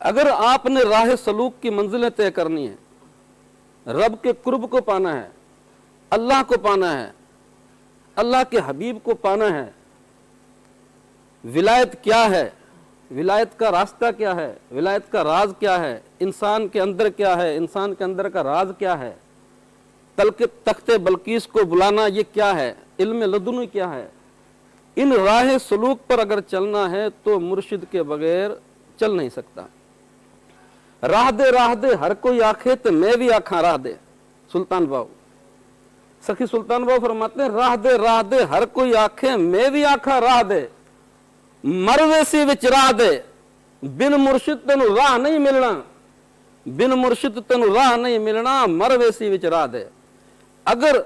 अगर आपने राह सलूक की मंजिलें तय करनी है, रब के कुर्ब को पाना है, अल्लाह को पाना है, अल्लाह के हबीब को पाना है, विलायत क्या है, विलायत का रास्ता क्या है, विलायत का राज क्या है, इंसान के अंदर क्या है, इंसान के अंदर का राज क्या है, तख्ते बल्कीस को बुलाना ये क्या है, इल्म लदुनी क्या है, इन राह सलूक पर अगर चलना है तो मुर्शिद के बगैर चल नहीं सकता। राह दे हर कोई आखे तो मैं भी आखा राह दे। सुल्तान बाबू, सखी सुल्तान बाबू फरमाते हैं राह दे हर कोई आखे मैं भी आखा राह दे, मरवेसी विच राह दे, बिन मुर्शिद तेनू राह नहीं मिलना, बिन मुर्शिद तेनू राह नहीं मिलना, मरवेसी विच राह दे। अगर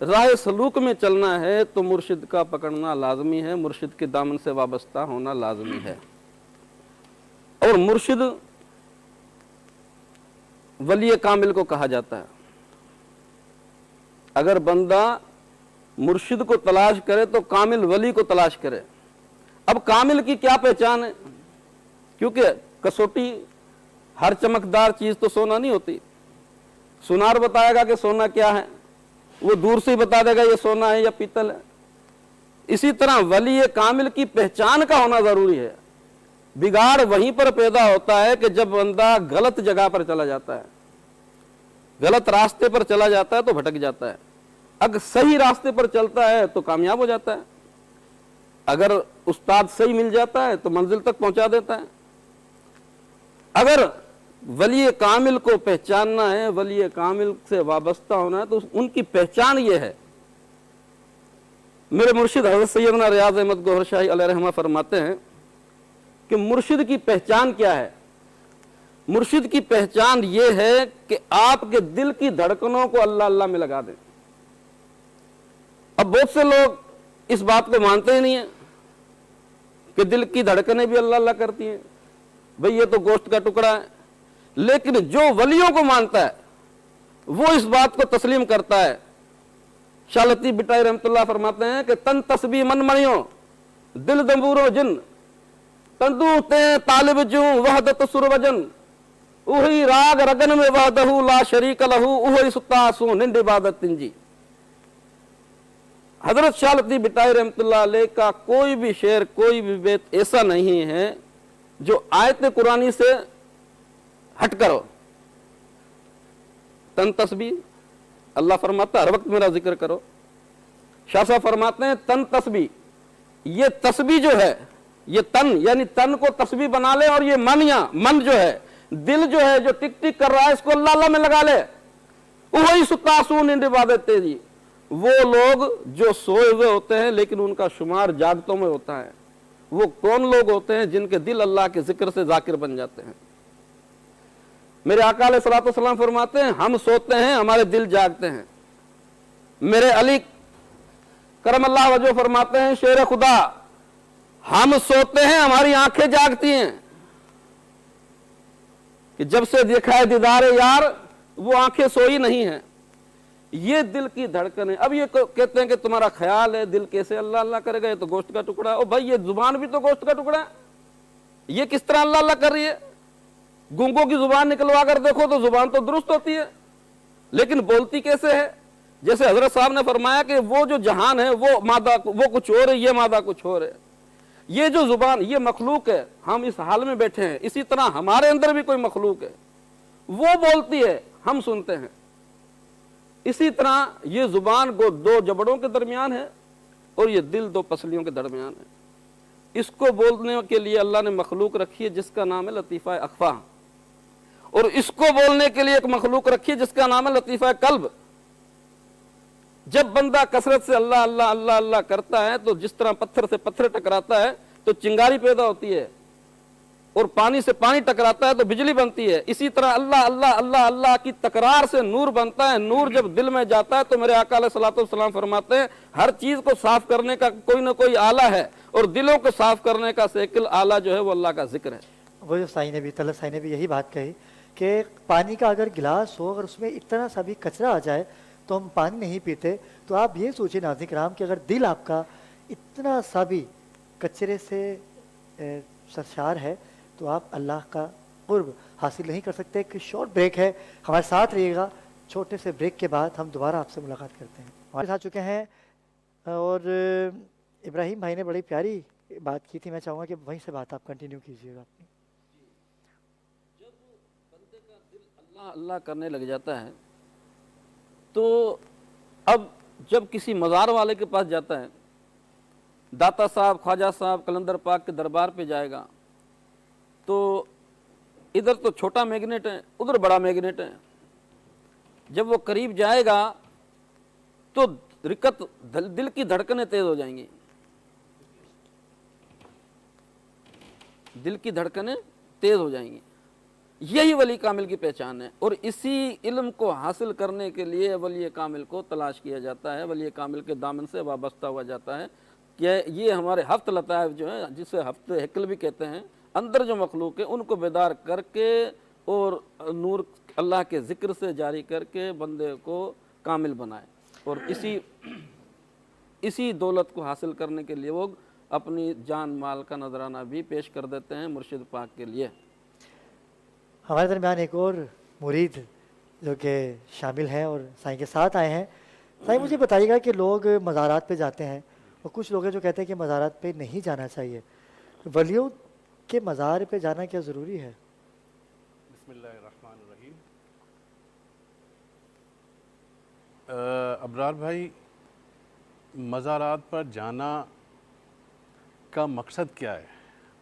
राह सलूक में चलना है तो मुर्शिद का पकड़ना लाजमी है, मुर्शिद के दामन से वाबस्ता होना लाजमी है। और मुर्शिद वली कामिल को कहा जाता है। अगर बंदा मुर्शिद को तलाश करे तो कामिल वली को तलाश करे। अब कामिल की क्या पहचान है? क्योंकि कसौटी हर चमकदार चीज तो सोना नहीं होती। सुनार बताएगा कि सोना क्या है, वो दूर से ही बता देगा ये सोना है या पीतल है। इसी तरह वली कामिल की पहचान का होना जरूरी है। बिगाड़ वहीं पर पैदा होता है कि जब बंदा गलत जगह पर चला जाता है, गलत रास्ते पर चला जाता है तो भटक जाता है। अगर सही रास्ते पर चलता है तो कामयाब हो जाता है। अगर उस्ताद सही मिल जाता है तो मंजिल तक पहुंचा देता है। अगर वली कामिल को पहचानना है, वली कामिल से वाबस्ता होना है तो उनकी पहचान ये है। मेरे मुर्शिद हज़रत सैयदना रियाज अहमद गौहर शाही अलैहि रहमा फरमाते हैं कि मुर्शिद की पहचान क्या है। मुर्शिद की पहचान ये है कि आपके दिल की धड़कनों को अल्लाह अल्लाह में लगा दें। अब बहुत से लोग इस बात को मानते ही नहीं है कि दिल की धड़कनें भी अल्लाह अल्लाह करती हैं। भाई ये तो गोश्त का टुकड़ा है। लेकिन जो वलियों को मानता है वो इस बात को तस्लीम करता है। शाह लतीफ बिटाई रहमतुल्लाह फरमाते हैं कि तन तस्बी मन मणियों दिल दंबूरो जिन तंदू ते तालिब जू वहदत सुरवजन उही राग रगन में वहदहू ला शरीक लहू उही सुतासू निंद इबादत तिंजी। हजरत शाह लतीफ बिटाई रहमतुल्लाह अलैह का कोई भी शेर, कोई भी बेत ऐसा नहीं है जो आयत कुरानी से हट करो। तन तस्बी, अल्लाह फरमाता हर वक्त मेरा जिक्र करो। शाह साहब फरमाते हैं तन तस्बी, ये तस्बी जो है, ये तन यानी तन को तस्बी बना ले, और ये मन जो है, दिल जो है, जो टिक टिक कर रहा है, इसको अल्लाह अल्लाह में लगा ले। वही सुतासून इन इबादत तेजी, वो लोग जो सोए हुए होते हैं लेकिन उनका शुमार जागतों में होता है। वो कौन लोग होते हैं? जिनके दिल अल्लाह के जिक्र से जाकिर बन जाते हैं। मेरे आका अलैहिस्सलातु वस्सलाम फरमाते हैं हम सोते हैं, हमारे दिल जागते हैं। मेरे अली करमल्लाह वजह फरमाते हैं शेर खुदा, हम सोते हैं, हमारी आंखें जागती हैं। कि जब से देखा है दीदार यार, वो आंखें सोई नहीं है। ये दिल की धड़कन है। अब ये कहते हैं कि तुम्हारा ख्याल है, दिल कैसे अल्लाह अल्लाह करेगा, ये तो गोश्त का टुकड़ा है। ओ भाई, ये जुबान भी तो गोश्त का टुकड़ा है। ये किस तरह अल्लाह अल्लाह कर रही है? गूंगों की जुबान निकलवा कर देखो तो जुबान तो दुरुस्त होती है, लेकिन बोलती कैसे है? जैसे हजरत साहब ने फरमाया कि वो जो जहान है वो मादा, वो कुछ और है, ये मादा कुछ और है। ये जो जुबान, ये मखलूक है, हम इस हाल में बैठे हैं, इसी तरह हमारे अंदर भी कोई मखलूक है, वो बोलती है, हम सुनते हैं। इसी तरह ये जुबान को दो जबड़ों के दरमियान है और ये दिल दो पसलियों के दरमियान है। इसको बोलने के लिए अल्लाह ने मखलूक रखी है जिसका नाम है लतीफ़ा अख्फा, और इसको बोलने के लिए एक मखलूक रखी है जिसका नाम है लतीफ़ा कल्ब। जब बंदा कसरत से अल्लाह अल्लाह अल्लाह अल्लाह करता है तो जिस तरह पत्थर से पत्थर टकराता है तो चिंगारी पैदा होती है, और पानी से पानी टकराता है तो बिजली बनती है, इसी तरह अल्लाह अल्लाह अल्लाह अल्लाह की तकरार से नूर बनता है। नूर जब दिल में जाता है तो मेरे आका अलैहिस्सलातु वस्सलाम फरमाते हैं हर चीज को साफ करने का कोई ना कोई आला है, और दिलों को साफ करने का सेकिल आला जो है वो अल्लाह का जिक्र है। वो जो साईं ने भी, तलत साईं ने भी यही बात कही कि पानी का अगर गिलास हो, अगर उसमें इतना सा भी कचरा आ जाए तो हम पानी नहीं पीते। तो आप ये सोचिए नाज़रीन किराम कि अगर दिल आपका इतना सा भी कचरे से सरशार है तो आप अल्लाह का कुर्ब हासिल नहीं कर सकते। एक शॉर्ट ब्रेक है, हमारे साथ रहिएगा। छोटे से ब्रेक के बाद हम दोबारा आपसे मुलाकात करते हैं। हमारे साथ चुके हैं और इब्राहिम भाई ने बड़ी प्यारी बात की थी, मैं चाहूँगा कि वहीं से बात आप कंटिन्यू कीजिएगा अपनी। जब बंदे का दिल अल्लाह अल्लाह करने लग जाता है तो अब जब किसी मज़ार वाले के पास जाता है, दाता साहब, ख्वाजा साहब, कलंदर पाक के दरबार पे जाएगा तो इधर तो छोटा मैग्नेट है, उधर बड़ा मैग्नेट है। जब वो करीब जाएगा तो रिकत दिल की धड़कनें तेज हो जाएंगी, दिल की धड़कनें तेज हो जाएंगी। यही वली कामिल की पहचान है, और इसी इल्म को हासिल करने के लिए वली कामिल को तलाश किया जाता है, वली कामिल के दामन से वाबस्ता हुआ जाता है कि ये हमारे हफ्त लताइफ जो है, जिसे हफ्त हिकल भी कहते हैं, अंदर जो मखलूक है उनको बेदार करके और नूर अल्लाह के ज़िक्र से जारी करके बंदे को कामिल बनाए। और इसी दौलत को हासिल करने के लिए वो अपनी जान माल का नजराना भी पेश कर देते हैं मुर्शिद पाक के लिए। हमारे दरमियान एक और मुरीद जो कि शामिल हैं और साईं के साथ आए हैं। साईं मुझे बताइएगा कि लोग मज़ारात पे जाते हैं और कुछ लोग हैं जो कहते हैं कि मज़ारात पे नहीं जाना चाहिए, वलियों के मज़ार पे जाना क्या ज़रूरी है? बिस्मिल्लाहिर्रहमानिर्रहीम। अबरार भाई, मज़ारात पर जाना का मकसद क्या है?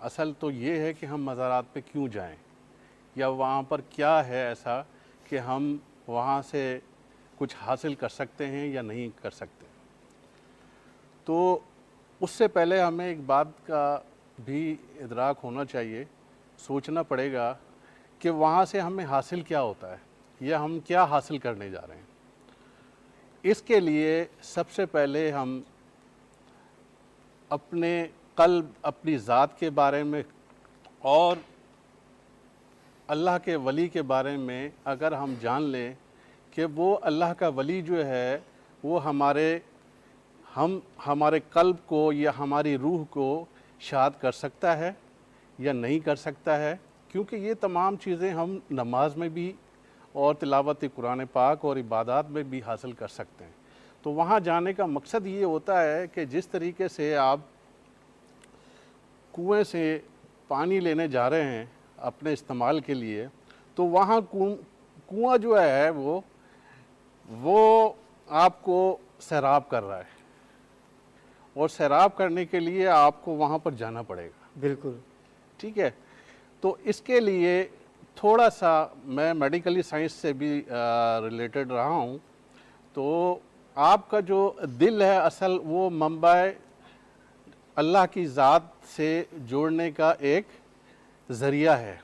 असल तो ये है कि हम मज़ारात पे क्यों जाएं, या वहाँ पर क्या है ऐसा कि हम वहाँ से कुछ हासिल कर सकते हैं या नहीं कर सकते। तो उससे पहले हमें एक बात का भी इदराक होना चाहिए, सोचना पड़ेगा कि वहाँ से हमें हासिल क्या होता है या हम क्या हासिल करने जा रहे हैं। इसके लिए सबसे पहले हम अपने क़ल्ब, अपनी ज़ात के बारे में और अल्लाह के वली के बारे में अगर हम जान लें कि वो अल्लाह का वली जो है वो हमारे क़ल्ब को या हमारी रूह को शाद कर सकता है या नहीं कर सकता है, क्योंकि ये तमाम चीज़ें हम नमाज में भी और तिलावत कुरान पाक और इबादत में भी हासिल कर सकते हैं। तो वहाँ जाने का मकसद ये होता है कि जिस तरीके से आप कुएं से पानी लेने जा रहे हैं अपने इस्तेमाल के लिए, तो वहाँ कुआं जो है वो आपको सैराब कर रहा है, और सैराब करने के लिए आपको वहाँ पर जाना पड़ेगा। बिल्कुल ठीक है। तो इसके लिए थोड़ा सा मैं मेडिकली साइंस से भी रिलेटेड रहा हूँ। तो आपका जो दिल है असल वो मंबा अल्लाह की ज़ात से जोड़ने का एक ज़रिया है।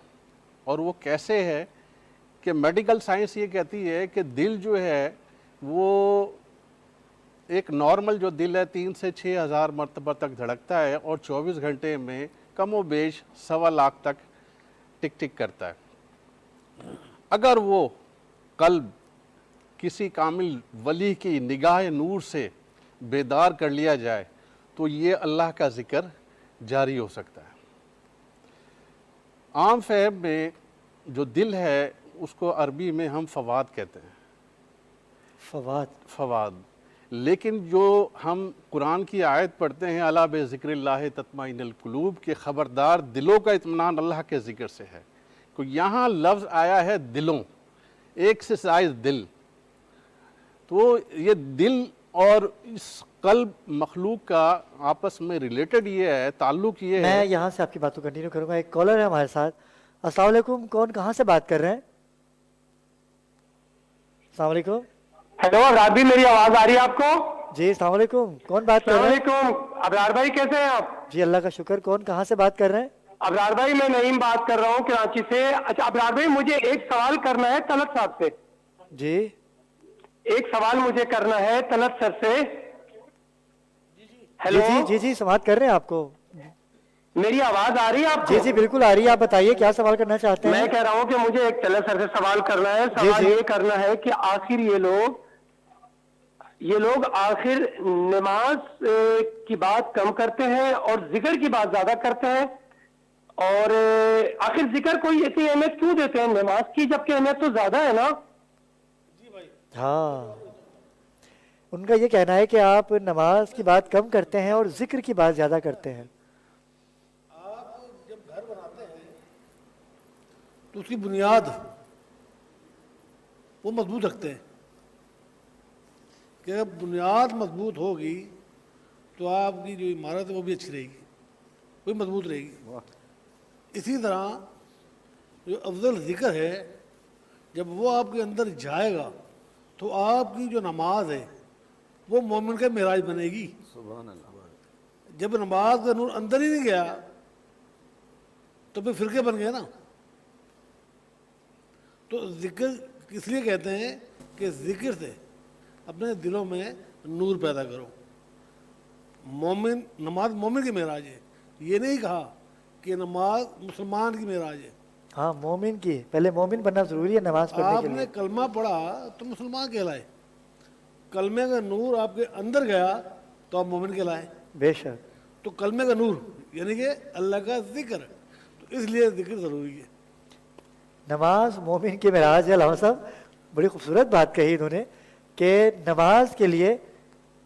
और वो कैसे है कि मेडिकल साइंस ये कहती है कि दिल जो है वो एक नॉर्मल जो दिल है 3 से 6 हज़ार मरतबा तक धड़कता है और 24 घंटे में कम व बेश 1.25 लाख तक टिक टिक करता है। अगर वो कल्ब किसी कामिल वली की निगाह नूर से बेदार कर लिया जाए तो ये अल्लाह का ज़िक्र जारी हो सकता है। आम फहम में जो दिल है उसको अरबी में हम फवाद कहते हैं। फवाद। फवाद लेकिन जो हम कुरान की आयत पढ़ते हैं अला बे ज़िक्रिल्लाह तत्माइनुल कुलूब के ख़बरदार दिलों का इत्मीनान अल्लाह के ज़िक्र से है, तो यहाँ लफ्ज़ आया है दिलों, एक से साइज दिल। तो ये दिल और इस कल्ब मखलूक का आपस में रिलेटेड ये है, ताल्लुक़ ये है। मैं यहाँ से आपकी बात को कंटिन्यू करूँगा। एक कॉलर है हमारे साथ। अस्सलाम वालेकुम, कौन कहाँ से बात कर रहे हैं? अस्सलाम वालेकुम। हेलो अबरार भाई, मेरी आवाज आ रही है आपको? जी अस्सलाम वालेकुम, कौन बात कर रहे हैं? अस्सलाम अबरार भाई, कैसे हैं आप? जी अल्लाह का शुक्र। कौन कहाँ से बात कर रहे हैं? अबरार भाई मैं नईम बात कर रहा हूँ कराची से। अच्छा अबरार भाई, मुझे एक सवाल करना है तलत साहब से। जी एक सवाल मुझे करना है तलत सर से। हेलो जी जी जी समाप्त कर रहे हैं आपको। मेरी आवाज आ रही है आपको? जी जी बिल्कुल आ रही है। आप बताइए क्या सवाल करना चाहते हैं? मैं कह रहा हूँ कि मुझे एक तलत सर से सवाल करना है। सवाल ये करना है कि आखिर ये लोग आखिर नमाज की बात कम करते हैं और जिक्र की बात ज्यादा करते हैं, और आखिर जिक्र कोई इतनी अहमियत क्यों देते हैं नमाज की, जबकि अहमियत तो ज्यादा है ना? हाँ, उनका ये कहना है कि आप नमाज की बात कम करते हैं और जिक्र की बात ज्यादा करते हैं। आप जब घर बनाते हैं तो उसकी बुनियाद वो मजबूत रखते हैं कि अगर बुनियाद मजबूत होगी तो आपकी जो इमारत है वो भी अच्छी रहेगी, वो भी मजबूत रहेगी। इसी तरह जो अफजल ज़िक्र है, जब वो आपके अंदर जाएगा तो आपकी जो नमाज है वो मोमिन का मेराज बनेगी। सुभान अल्लाह। जब नमाज का नूर अंदर ही नहीं गया तो फिर फिरके बन गए ना। तो जिक्र इसलिए कहते हैं कि जिक्र से अपने दिलों में नूर पैदा करो। मोमिन नमाज मोमिन की मेराज है, ये नहीं कहा कि नमाज मुसलमान की मेराज है। हाँ, मोमिन की, पहले मोमिन बनना जरूरी है नमाज पढ़ने के लिए। आपने कलमा पढ़ा तो मुसलमान कहलाए, कलमे का नूर आपके अंदर गया तो आप मोमिन कहलाए। बेशक। तो कलमे का नूर यानी कि अल्लाह का जिक्र, तो इसलिए जिक्र ज़रूरी है। नमाज मोमिन की मेराज है। अल्लाह साहब बड़ी खूबसूरत बात कही इन्होंने कि नमाज के लिए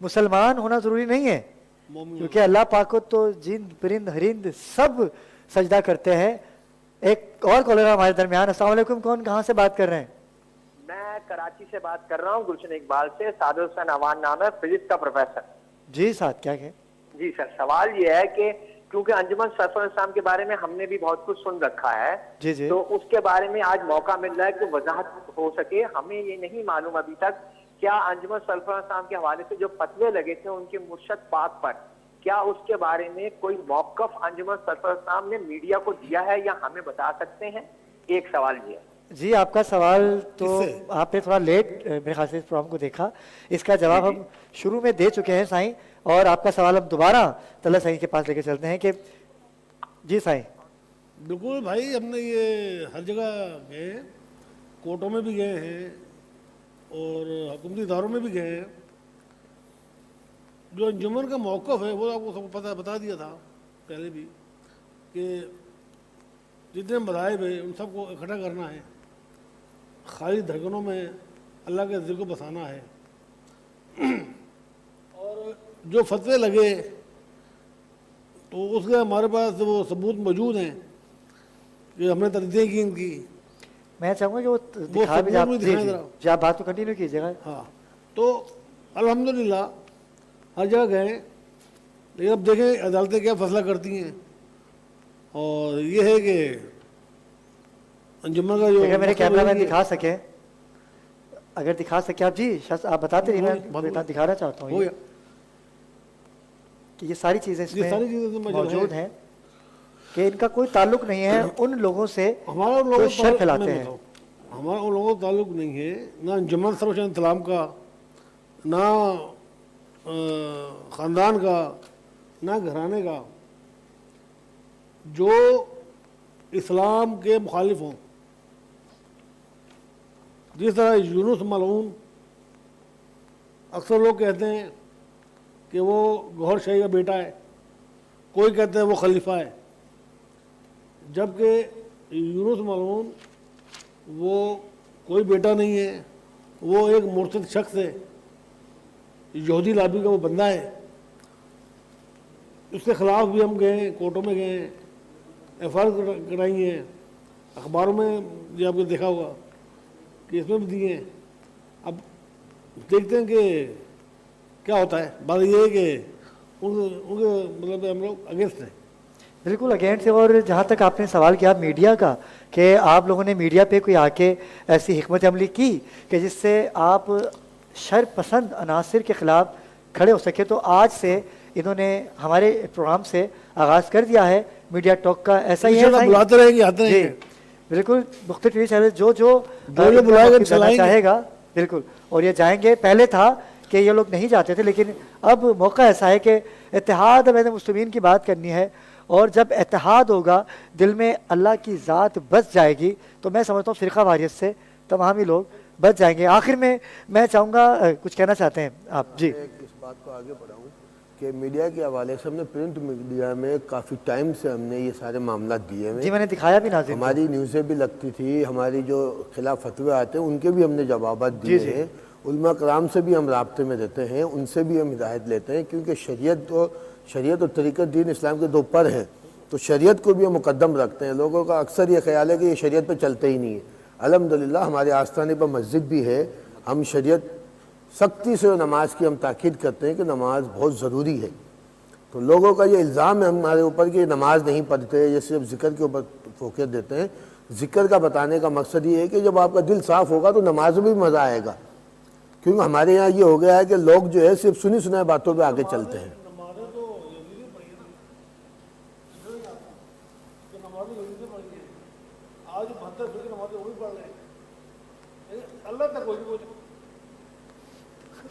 मुसलमान होना ज़रूरी नहीं है, क्योंकि अल्लाह पाक को तो जिन परिंद हरिंद सब सजदा करते हैं। एक और कॉलर हमारे दरमियान। अस्सलाम वालेकुम, कौन कहाँ से बात कर रहे हैं? मैं कराची से बात कर रहा हूँ, गुलशन इकबाल से। सादिर हुसैन अवान नाम है, फिजिक्स का प्रोफेसर। जी साथ क्या कहें? जी सर, सवाल ये है कि क्योंकि अंजुमन सरफराज इस्लाम के बारे में हमने भी बहुत कुछ सुन रखा है, जी जी। तो उसके बारे में आज मौका मिल रहा है कि वजाहत हो सके। हमें ये नहीं मालूम अभी तक क्या अंजुमन सरफराज इस्लाम के हवाले से जो फतवे लगे थे उनके मुर्शद पाक पर, क्या उसके बारे में कोई मौकफ अंजुमन सरफराज इस्लाम ने मीडिया को दिया है या हमें बता सकते हैं? एक सवाल ये है। जी आपका सवाल तो आपने थोड़ा लेट मेरे ख्याल से इस प्रोग्राम को देखा, इसका जवाब हम शुरू में दे चुके हैं साईं, और आपका सवाल हम दोबारा तल्ला साईं के पास लेके चलते हैं कि जी साईं। बिल्कुल भाई, हमने ये हर जगह गए, कोर्टों में भी गए हैं और हुकूमती इदारों में भी गए हैं। जो अंजुमन का मौक़िफ़ है वो आपको सबको पता बता दिया था पहले भी कि जितने मज़ाहिब है उन सबको इकट्ठा करना है, खाली धड़कनों में अल्लाह के ज़िक्र को बसाना है। और जो फतवे लगे तो उसके हमारे पास वो सबूत मौजूद हैं कि हमने तरदीदें की इनकी। मैं चाहूँगा कि वो दिखा भी आप, जी आप बात तो कंटिन्यू कीजिएगा। हाँ, तो अल्हम्दुलिल्लाह हर जगह गए, लेकिन अब देखें अदालतें क्या फैसला करती हैं। और ये है कि अंजुमन का जो मेरे कैमरा मैन दिखा सके, अगर दिखा सके आप। जी आप बताते रहिए, मैं दिखाना चाहता हूँ कि ये सारी चीज़ें इसमें मौजूद हैं कि इनका कोई ताल्लुक नहीं है उन लोगों से जो शर फैलाते हैं। हमारा उन लोगों का ताल्लुक नहीं है, ना अंजुमन सरफराज इस्लाम का, ना ख़ानदान का, ना घराने का, जो इस्लाम के मुखालिफ हों। जिस तरह यूनुस मलऊन, अक्सर लोग कहते हैं कि वो गौहर शाही का बेटा है, कोई कहते हैं वो खलीफा है, जबकि यूनुस मलऊन वो कोई बेटा नहीं है, वो एक मुर्तद शख्स है। यहूदी लाबी का वो बंदा है, उसके खिलाफ भी हम गए, कोर्टों में गए, FIR कराई हैं, अखबारों में ये आपने देखा होगा कि इसमें भी दिए हैं। अब देखते हैं कि क्या होता है। बात ये है कि उनके मतलब हम लोग अगेंस्ट हैं। बिल्कुल अगेंस्ट है। और जहाँ तक आपने सवाल किया मीडिया का कि आप लोगों ने मीडिया पे कोई आके ऐसी हिकमत अमली की कि जिससे आप शर पसंद अनासिर के ख़िलाफ़ खड़े हो सके, तो आज से इन्होंने हमारे प्रोग्राम से आगाज़ कर दिया है मीडिया टॉक का। ऐसा ही है, बुलाते रहेंगे, आते रहेंगे। बिल्कुल मुख्तलिफ टीवी चैनल जो बुलाएगा चाहेगा, बिल्कुल। और ये जाएंगे। पहले था कि ये लोग नहीं जाते थे, लेकिन अब मौका ऐसा है कि इत्तेहाद बैन मुस्लिमीन की बात करनी है, और जब इत्तेहाद होगा, दिल में अल्लाह की ज़ात बस जाएगी, तो मैं समझता हूँ फ़िरक़ा वारियत से तमाम ही लोग बच जाएंगे। आखिर में मैं चाहूँगा, कुछ कहना चाहते हैं आप? जी, इस बात को आगे बढ़ाऊँ कि मीडिया के हवाले से हमने प्रिंट मीडिया में काफ़ी टाइम से हमने ये सारे मामला दिए हैं। जी, मैंने दिखाया भी नाज़रीन, हमारी न्यूज़ें भी लगती थी, हमारी जो खिलाफ फतवे आते हैं उनके भी हमने जवाब दिए हैं। उलमा कराम से भी हम राब्ते में रहते हैं, उनसे भी हम हिदायत लेते हैं, क्योंकि शरीयत और तरीक़त दीन इस्लाम के दो पर हैं, तो शरीयत को भी हम मुकद्दम रखते हैं। लोगों का अक्सर ये ख्याल है कि ये शरीयत पर चलते ही नहीं है। अल्हम्दुलिल्लाह हमारे आस्थाने पर मस्जिद भी है, हम शरीयत सख्ती से नमाज की हम ताकीद करते हैं कि नमाज बहुत ज़रूरी है। तो लोगों का ये इल्ज़ाम है हमारे ऊपर कि नमाज नहीं पढ़ते, ये सिर्फ ज़िक्र के ऊपर फोकस देते हैं। ज़िक्र का बताने का मकसद ये है कि जब आपका दिल साफ़ होगा तो नमाज में भी मज़ा आएगा, क्योंकि हमारे यहाँ ये हो गया है कि लोग जो है सिर्फ सुनी सुनाई बातों पर आगे चलते हैं।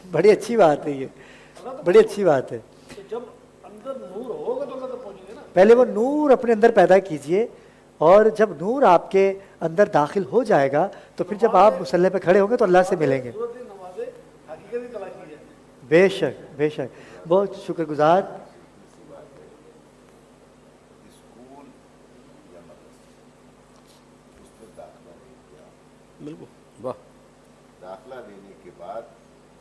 बड़ी अच्छी बात है ये, बड़ी अच्छी बात है। जब अंदर नूर होगा तो अल्लाह तक पहुंचेंगे ना। पहले वो नूर अपने अंदर पैदा कीजिए, और जब नूर आपके अंदर दाखिल हो जाएगा तो फिर जब आप मुसल्ले पे खड़े होंगे तो अल्लाह से मिलेंगे। बेशक बेशक, बहुत शुक्रगुजार। वाह, दाखिला लेने के बाद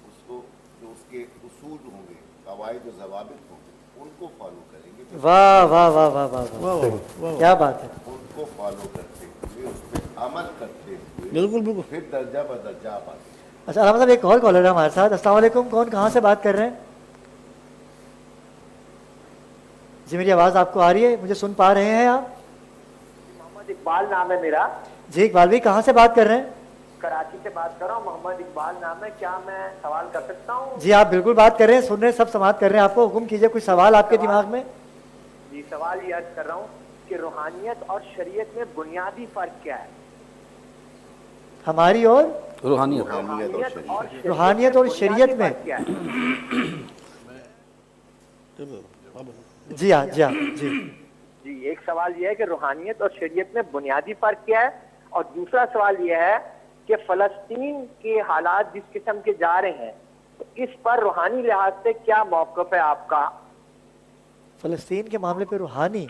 उसको जो उसके उसूल होंगे, कवायद और ज़वाबित होंगे, उनको फॉलो करेंगे। वाह वाह वाह वाह वाह, क्या बात है। उनको फॉलो करते हुए उस पर अमल करते हुए बिल्कुल बिल्कुल फिर दर्जा ब दर्जा आप आते। अच्छा अलामा साहब, एक और कॉलर है हमारे साथ। अस्सलाम वालेकुम, कौन कहाँ से बात कर रहे हैं? जी मेरी आवाज़ आपको आ रही है? मुझे सुन पा रहे हैं आप? मोहम्मद इकबाल नाम है मेरा। जी इकबाल भाई, कहाँ से बात कर रहे हैं? कराची से बात कर रहा हूँ, मोहम्मद इकबाल नाम है। क्या मैं सवाल कर सकता हूँ? जी आप बिल्कुल बात कर रहे हैं, सुन रहे हैं, सब समाप्त कर रहे हैं आपको। हुक्म कीजिए, कुछ सवाल आपके दिमाग में? जी सवाल ये अर्ज कर रहा हूँ कि रूहानियत और शरीयत में बुनियादी फर्क क्या है? हमारी और रूहानियत रूहानियत और शरीयत में क्या है? जी हाँ जी हाँ जी जी, एक सवाल यह है कि रूहानियत और शरीयत में बुनियादी फर्क क्या है, और दूसरा सवाल यह है कि फलस्तीन के हालात जिस किस्म के जा रहे हैं, तो इस पर रूहानी लिहाज से क्या मौक़िफ़ है आपका? फलस्तीन के मामले पे रूहानी,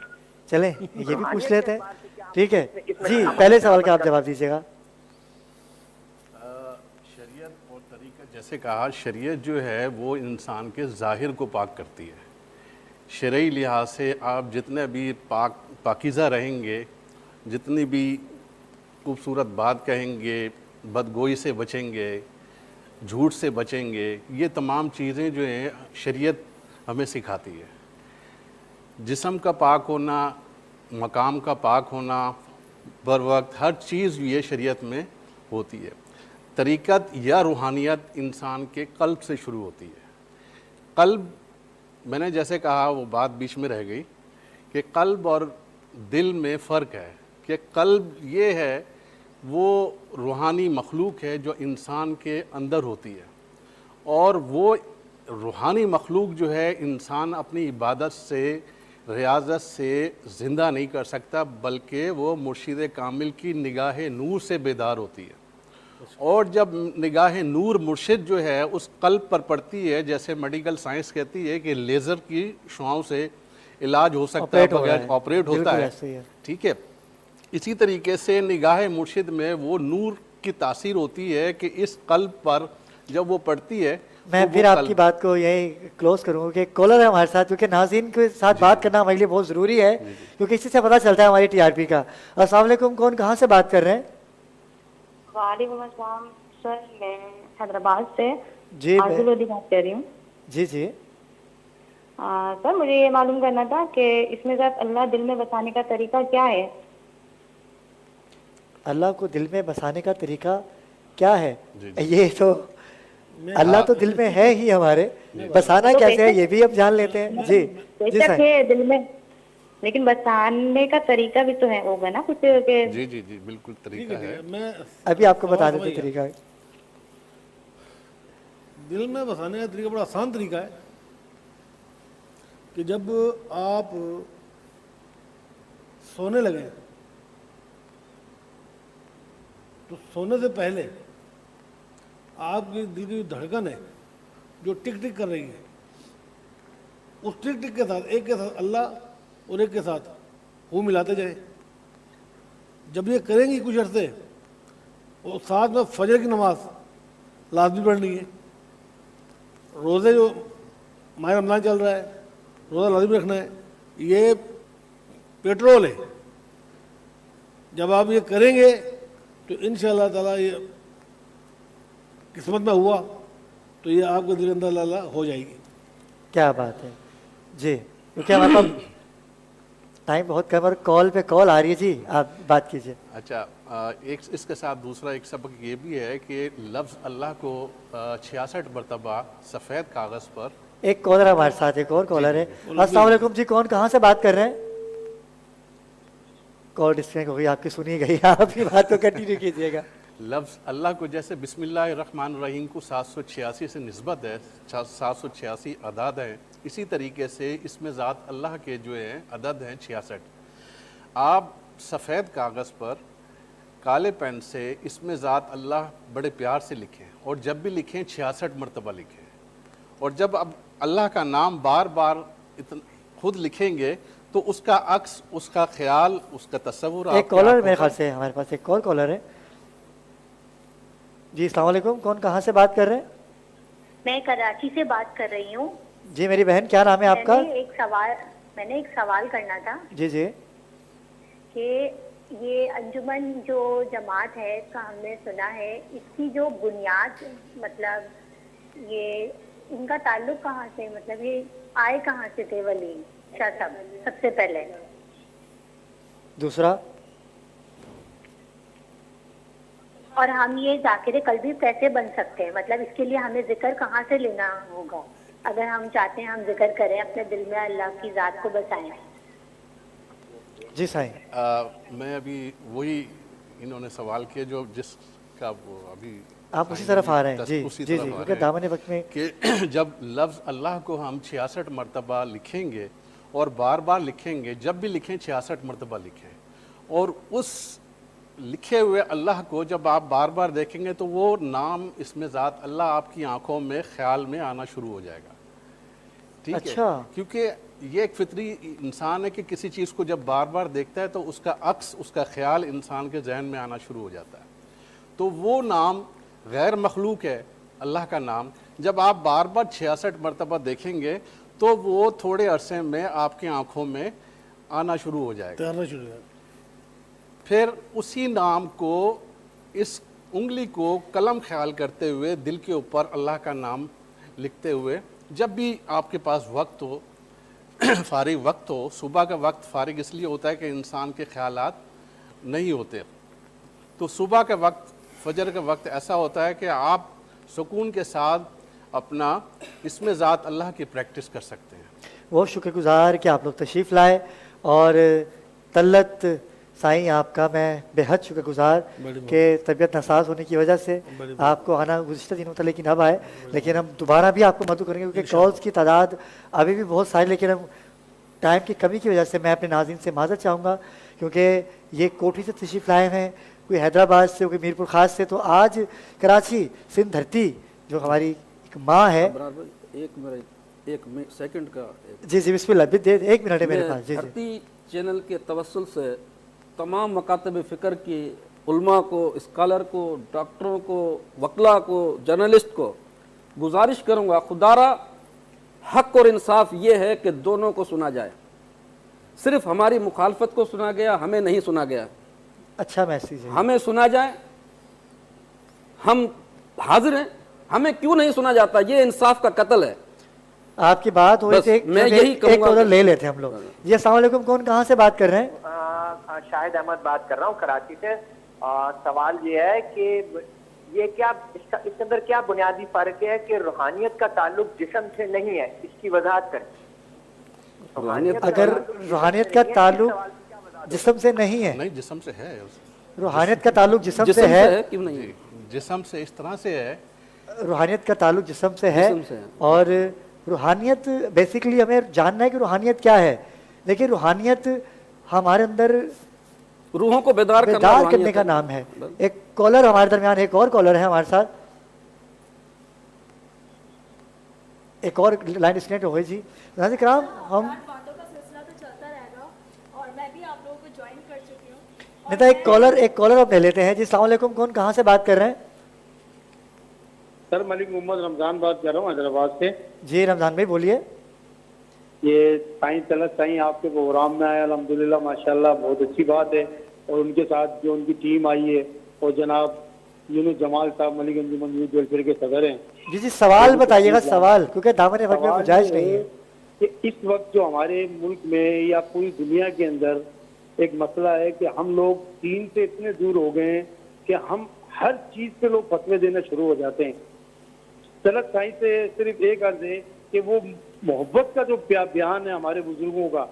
चलें ये भी पूछ लेते हैं, ठीक है जी। पहले सवाल का आप जवाब दीजिएगा। शरीयत और तरीक़ा, जैसे कहा, शरीयत जो है वो इंसान के ज़ाहिर को पाक करती है। शरई लिहाज से आप जितने भी पाकीज़ा रहेंगे, जितनी भी खूबसूरत बात कहेंगे, बदगोई से बचेंगे, झूठ से बचेंगे, ये तमाम चीज़ें जो हैं शरीयत हमें सिखाती है। जिस्म का पाक होना, मकाम का पाक होना, बर वक्त हर चीज़ ये शरीयत में होती है। तरीक़त या रूहानियत इंसान के कल्ब से शुरू होती है। कल्ब, मैंने जैसे कहा वो बात बीच में रह गई कि कल्ब और दिल में फ़र्क है, कि कल्ब ये है वो रूहानी मखलूक है जो इंसान के अंदर होती है, और वो रूहानी मखलूक जो है इंसान अपनी इबादत से, रियाजत से ज़िंदा नहीं कर सकता, बल्कि वो मुर्शिद कामिल की निगाह नूर से बेदार होती है। और जब निगाह नूर मुर्शिद जो है उस कल्ब पर पड़ती है, जैसे मेडिकल साइंस कहती है कि लेज़र की शुआओं से इलाज हो सकता है, बगैर ऑपरेट होता है, ठीक है। इसी तरीके से निगाह मुर्शिद में वो नूर की तासीर होती है कि इस कल्ब पर जब वो पड़ती है मैं तो फिर वो आपकी बात को यही क्लोज करूँगा कि कॉलर है हमारे साथ, क्योंकि नाज़रीन के साथ बात करना हमारे लिए बहुत ज़रूरी है, क्योंकि इसी से पता चलता है हमारी टीआरपी का। अस्सलाम वालेकुम, कौन कहाँ से बात कर रहे हैं? वालेकुम अस्सलाम सर, मैं हैदराबाद से जी आज़िल लोधी बात कर रही हूँ। जी जी सर मुझे ये मालूम करना था कि इसमें ज़ात अल्लाह दिल में बसाने का तरीका क्या है? अल्लाह को दिल में बसाने का तरीका क्या है? ये तो अल्लाह तो दिल में है ही हमारे, बसाना तो कैसे है कैसे? ये भी अब जान लेते हैं। जी जी बेशक सर। है दिल में, लेकिन बसाने का तरीका भी तो है, होगा ना कुछ के? जी जी जी बिल्कुल तरीका है। मैं अभी आपको बता देते हैं तरीका। दिल में बसाने का तरीका बड़ा आसान तरीका है कि जब आप सोने लगे तो सोने से पहले आपकी दिल की जो धड़कन है जो टिक टिक कर रही है, उस टिक टिक के साथ एक के साथ अल्लाह और एक के साथ वो मिलाते जाए। जब ये करेंगी कुछ अर्से, और साथ में फजर की नमाज लाजमी पढ़नी है। रोज़े जो माह रमज़ान चल रहा है, रोज़ा लाजमी रखना है, ये पेट्रोल है। जब आप ये करेंगे तो इंशाअल्लाह ताला ये किस्मत में हुआ तो ये आपके दिल के अंदर अल्लाह हो जाएगी। क्या बात है जी, क्योंकि हमारे पास टाइम बहुत कम और कॉल पे कॉल आ रही है। जी आप बात कीजिए। अच्छा, एक इसके साथ दूसरा एक सबक ये भी है कि लफ्ज़ अल्लाह को 66 मरतबा सफ़ेद कागज़ पर। एक कॉलर हमारे साथ, एक और कॉलर है। अस्सलाम वालेकुम जी, कौन कहाँ से बात कर रहे हैं? कॉल डिस्कनेक्ट हो गई आपकी, सुनी गई, आप ही बात को कंटिन्यू कीजिएगा। लफ्ज़ अल्लाह को जैसे बिस्मिल्लाहिर्रहमानिर्रहीम को 786 से निस्बत है, 786 अदाद हैं, इसी तरीके से इसमें ज़ात अल्लाह के जो हैं अदद हैं 66। आप सफ़ेद कागज़ पर काले पेन से इसमें ज़ात अल्लाह बड़े प्यार से लिखें, और जब भी लिखें 66 मरतबा लिखें। और जब अब अल्लाह का नाम बार बार खुद लिखेंगे तो उसका अक्स, उसका ख्याल, उसका तस्वुर। एक कॉलर मेरे ख्याल से हमारे पास एक और कॉलर है। जी अस्सलाम वालेकुम, कौन कहाँ से बात कर रहे हैं? मैं कराची से बात कर रही हूँ। जी मेरी बहन, क्या नाम है आपका? मैंने एक सवाल करना था जी जी। कि ये अंजुमन जो जमात है, इसका हमने सुना है, इसकी जो बुनियाद, मतलब ये इनका ताल्लुक कहाँ से, मतलब ये आए कहाँ से थे वली शाह साहब सबसे पहले? दूसरा, और हम ये जाकिर कल्बी कैसे बन सकते हैं, मतलब इसके लिए हमें जिक्र कहाँ से लेना होगा? अगर हम चाहते हैं हम जिक्र करें, अपने दिल में अल्लाह की ज़ात को बसाएं। जी साईं। मैं अभी वही इन्होंने सवाल किया जो जिसका वो अभी आप उसी तरफ आ रहे हैं। जी उसी जी तरफ जी, आ क्योंकि रहे हैं दामन वक्त में कि जब लफ्ज़ अल्लाह को हम 66 मरतबा लिखेंगे और बार बार लिखेंगे, जब भी लिखें 66 मरतबा लिखें, और उस लिखे हुए अल्लाह को जब आप बार बार देखेंगे तो वो नाम, इसमें ज़ात अल्लाह आपकी आंखों में ख्याल में आना शुरू हो जाएगा। ठीक अच्छा। है, क्योंकि ये एक फितरी इंसान है कि किसी चीज़ को जब बार बार देखता है तो उसका अक्स, उसका ख्याल इंसान के जहन में आना शुरू हो जाता है। तो वो नाम गैर मखलूक है अल्लाह का नाम, जब आप बार बार 66 मरतबा देखेंगे तो वो थोड़े अरसे में आपकी आंखों में आना शुरू हो जाएगा। फिर उसी नाम को, इस उंगली को कलम ख्याल करते हुए दिल के ऊपर अल्लाह का नाम लिखते हुए, जब भी आपके पास वक्त हो, फारिग वक्त हो, सुबह का वक्त फारिग इसलिए होता है कि इंसान के ख्यालात नहीं होते, तो सुबह का वक्त, फजर का वक्त ऐसा होता है कि आप सुकून के साथ अपना इसमें ज़ात अल्लाह की प्रैक्टिस कर सकते हैं। बहुत शुक्रगुजार कि आप लोग तशरीफ़ लाए, और तल्लत साईं आपका मैं बेहद शुक्रगुजार कि तबीयत नासाज होने की वजह से आपको आना गुज़िश्ता दिनों था, लेकिन अब आए। लेकिन हम दोबारा भी आपको मदद करेंगे, क्योंकि कॉल्स की तादाद अभी भी बहुत सारी, लेकिन हम टाइम की कमी की वजह से मैं अपने नाज़रीन से माज़रत चाहूँगा, क्योंकि ये कोठी से तशरीफ़ लाए हैं, कोई हैदराबाद से, कोई मीरपुर ख़ास से। तो आज कराची सिंध धरती जो हमारी एक माँ है। एक सेकंड का जी जी बिस्मिल्लाह, एक मिनट है मेरे पास। जी धरती चैनल के तवस्सुल से तमाम मकातब फ़िक्र की उल्मा को, स्कॉलर को, डॉक्टरों को, वकला को, जर्नलिस्ट को गुजारिश करूंगा खुदारा, हक और इंसाफ ये है कि दोनों को सुना जाए। सिर्फ हमारी मुखालफत को सुना गया, हमें नहीं सुना गया। अच्छा मैसेज है। हमें सुना जाए, हम हाजिर हैं, हमें क्यों नहीं सुना जाता? ये इंसाफ का कत्ल है। आपकी बात हो रही थी, मैं यही कहूंगा। एक ले लेते हैं हम लोग। जी अस्सलाम वालेकुम, कौन कहाँ से बात कर रहे हैं? शाहिद अहमद बात कर रहा हूँ कराची से। सवाल ये है कि ये क्या इसके अंदर क्या बुनियादी फर्क है कि रूहानियत का ताल्लुक जिस्म से नहीं है, इसकी वजाहत करें। अगर रूहानियत का ताल्लुक जिस्म से नहीं है, नहीं जिस्म से है, रूहानियत का ताल्लुक जिस्म से है, क्यों नहीं? जिस्म से इस तरह से है, रूहानियत का ताल्लुक जिस्म से है। और रूहानियत बेसिकली हमें जानना है कि रूहानियत क्या है, लेकिन रूहानियत हमारे अंदर रूहों को बेदार करने का नाम है। एक कॉलर हमारे दरमियान, एक और कॉलर है हमारे साथ, एक और लाइन डिस्कनेक्ट हो गई जी। नाज़रीन किराम, हम बातों का सिलसिला तो चलता रहेगा और मैं भी आप लोगों को ज्वाइन कर चुकी हूँ। नेता एक कॉलर अब ले लेते हैं जी। अस्सलाम वालेकुम, कौन कहाँ से बात कर रहे हैं? सर मलिक मोहम्मद रमजान बात कर रहा हूँ हैदराबाद से। जी रमजान भाई बोलिए। ये साईं तलत साईं आपके प्रोग्राम में आए, अल्हम्दुलिल्लाह माशाल्लाह बहुत अच्छी बात है। और उनके साथ जो उनकी टीम आई है और जनाब यूनुस जमाल साहब मलिक अंजुमन यूथ वेलफेयर के सदर हैं। जी जी सवाल बताइएगा, सवाल, क्योंकि दामन वक्त में गुंजाइश नहीं है कि इस वक्त जो हमारे मुल्क में या पूरी दुनिया के अंदर एक मसला है कि हम लोग दीन से इतने दूर हो गए हैं कि हम हर चीज पे लोग फतवे देना शुरू हो जाते हैं। तलत साईं से सिर्फ एक अर्ज है कि वो मोहब्बत का जो बयान है हमारे बुजुर्गों का,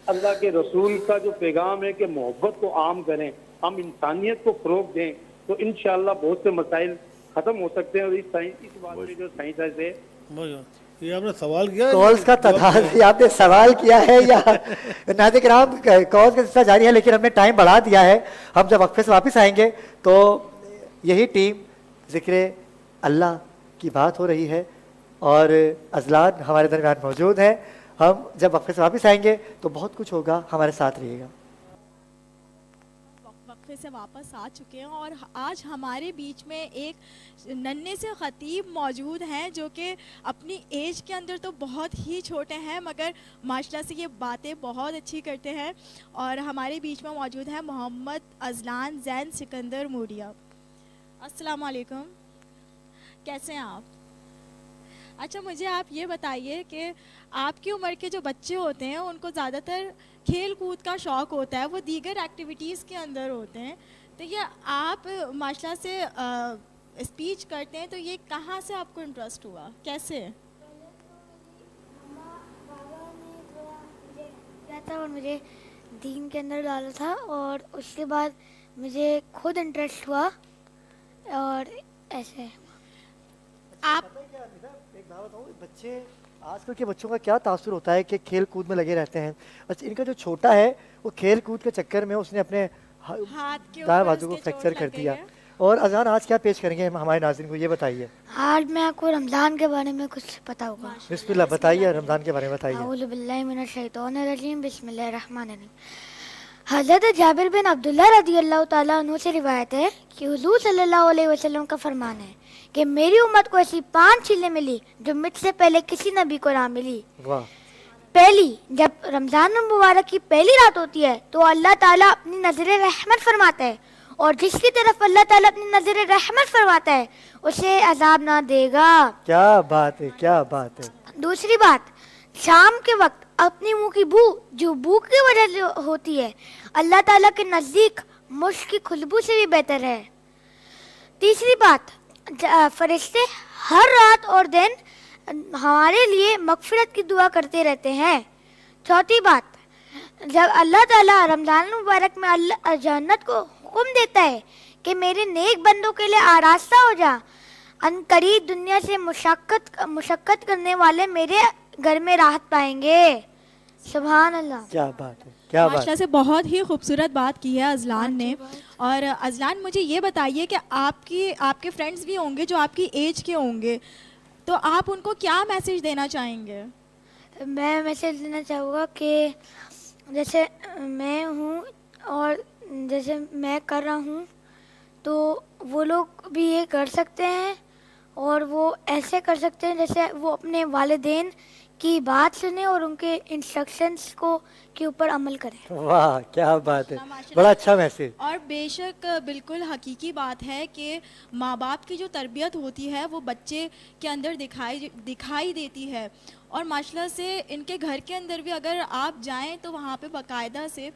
अल्लाह के रसूल का जो पैगाम है कि मोहब्बत को आम करें, हम इंसानियत को फरोग दें, तो इंशाअल्लाह बहुत से मसाइल खत्म हो सकते हैं। और इस बात में जो साईं साहब से ये आपने सवाल किया, कॉल्स का तादाद आपने सवाल किया है या नाज़रीन किराम कॉल्स का सिलसिला जारी है, लेकिन हमने टाइम बढ़ा दिया है। हम जब वक्फे से वापस आएंगे तो यही टीम जिक्र अल्लाह की बात हो रही है और अजलान हमारे दरमियान मौजूद हैं। हम जब वक्फे से वापस आएंगे तो बहुत कुछ होगा, हमारे साथ रहिएगा। वक्फे से वापस आ चुके हैं और आज हमारे बीच में एक नन्हे से ख़तीब मौजूद हैं जो कि अपनी एज के अंदर तो बहुत ही छोटे हैं मगर माशाल्लाह से ये बातें बहुत अच्छी करते हैं। और हमारे बीच में मौजूद है मोहम्मद अजलान जैन सिकंदर मूडिया। अस्सलाम वालेकुम, कैसे हैं आप? अच्छा मुझे आप ये बताइए कि आपकी उम्र के जो बच्चे होते हैं उनको ज़्यादातर खेल कूद का शौक़ होता है, वो दीगर एक्टिविटीज़ के अंदर होते हैं, तो ये आप माशाल्लाह से स्पीच करते हैं, तो ये कहाँ से आपको इंटरेस्ट हुआ, कैसे? था और मुझे दीन के अंदर डाला था और उसके बाद मुझे खुद इंटरेस्ट हुआ और ऐसे। आप एक बात बताओ, बच्चे आजकल के बच्चों का क्या तासुर होता है कि खेल कूद में लगे रहते हैं। अच्छा इनका जो छोटा है वो खेल कूद के चक्कर में उसने अपने दाएं बाजू को फ्रैक्चर कर दिया। और अजान आज क्या पेश करेंगे हमारे नाज़रीन को, ये बताइए। आज मैं आपको रमज़ान के बारे में कुछ पता होगा। बिस्मिल्लाह बताइए, रमज़ान के बारे में बताइए। औज़ु बिल्लाहि मिनश शैतानिर्रजीम, बिस्मिल्लाहिर रहमानिर रहीम। हज़रत जाबिर बिन अब्दुल्लाह रज़ियल्लाहु ताला अन्हु से रिवायत है कि हुज़ूर सल्लल्लाहु अलैहि वसल्लम का फरमान है कि मेरी उम्मत को ऐसी 5 चीजें मिली जो मुझसे पहले किसी नबी को ना मिली। वाह। पहली, जब रमजान मुबारक की पहली रात होती है तो अल्लाह ताला अपनी नजर रहमत फरमाता है और जिसकी तरफ अल्लाह ताला अपनी नजर रहमत फरमाता है उसे अजाब ना देगा। क्या बात है, क्या बात है। दूसरी बात, शाम के वक्त अपनी मुंह की बू जो भूख की वजह से होती है अल्लाह ताला के नजदीक मुश्क की खुशबू से भी बेहतर है। तीसरी बात, फरिश्ते हर रात और दिन हमारे लिए मगफिरत की दुआ करते रहते हैं। चौथी बात, जब अल्लाह ताला रमजान मुबारक में अल्लाह जन्नत को हुक्म देता है कि मेरे नेक बंदों के लिए आरास्ता हो जा, अनकरीब दुनिया से मुशक्कत करने वाले मेरे घर में राहत पाएंगे। सुभान अल्लाह। क्या बात है, क्या बात माशाल्लाह से बहुत ही खूबसूरत बात की है अजलान ने। और अजलान मुझे ये बताइए कि आपके फ्रेंड्स भी होंगे जो आपकी एज के होंगे, तो आप उनको क्या मैसेज देना चाहेंगे? मैं मैसेज देना चाहूँगा कि जैसे मैं हूँ और जैसे मैं कर रहा हूँ तो वो लोग भी ये कर सकते हैं और वो ऐसे कर सकते हैं जैसे वो अपने वालिदैन की बात सुने और उनके इंस्ट्रक्शंस को के ऊपर अमल करें। वाह क्या बात है, बड़ा अच्छा मैसेज। और बेशक बिल्कुल हकीकी बात है कि माँ बाप की जो तरबियत होती है वो बच्चे के अंदर दिखाई देती है। और माशाल्लाह से इनके घर के अंदर भी अगर आप जाएं तो वहाँ पे बाकायदा से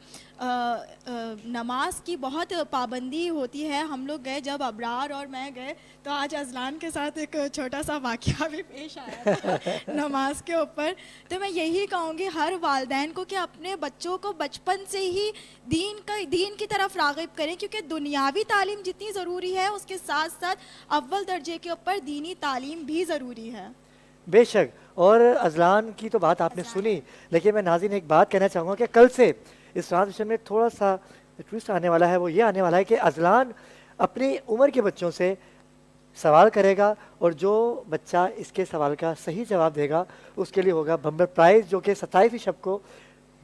नमाज की बहुत पाबंदी होती है। हम लोग गए जब अबरार और मैं गए तो आज अजलान के साथ एक छोटा सा वाक़या भी पेश आया था नमाज के ऊपर। तो मैं यही कहूँगी हर वालिदैन को कि अपने बच्चों को बचपन से ही दीन की तरफ राग़िब करें, क्योंकि दुनियावी तालीम जितनी ज़रूरी है उसके साथ साथ अव्वल दर्जे के ऊपर दीनी तालीम भी ज़रूरी है। बेशक। और अजलान की तो बात आपने सुनी, लेकिन मैं नाज़रीन एक बात कहना चाहूँगा कि कल से इस ट्रांसमिशन में थोड़ा सा ट्विस्ट आने वाला है। वो ये आने वाला है कि अजलान अपनी उम्र के बच्चों से सवाल करेगा और जो बच्चा इसके सवाल का सही जवाब देगा उसके लिए होगा बम्पर प्राइज़, जो कि 27 शब को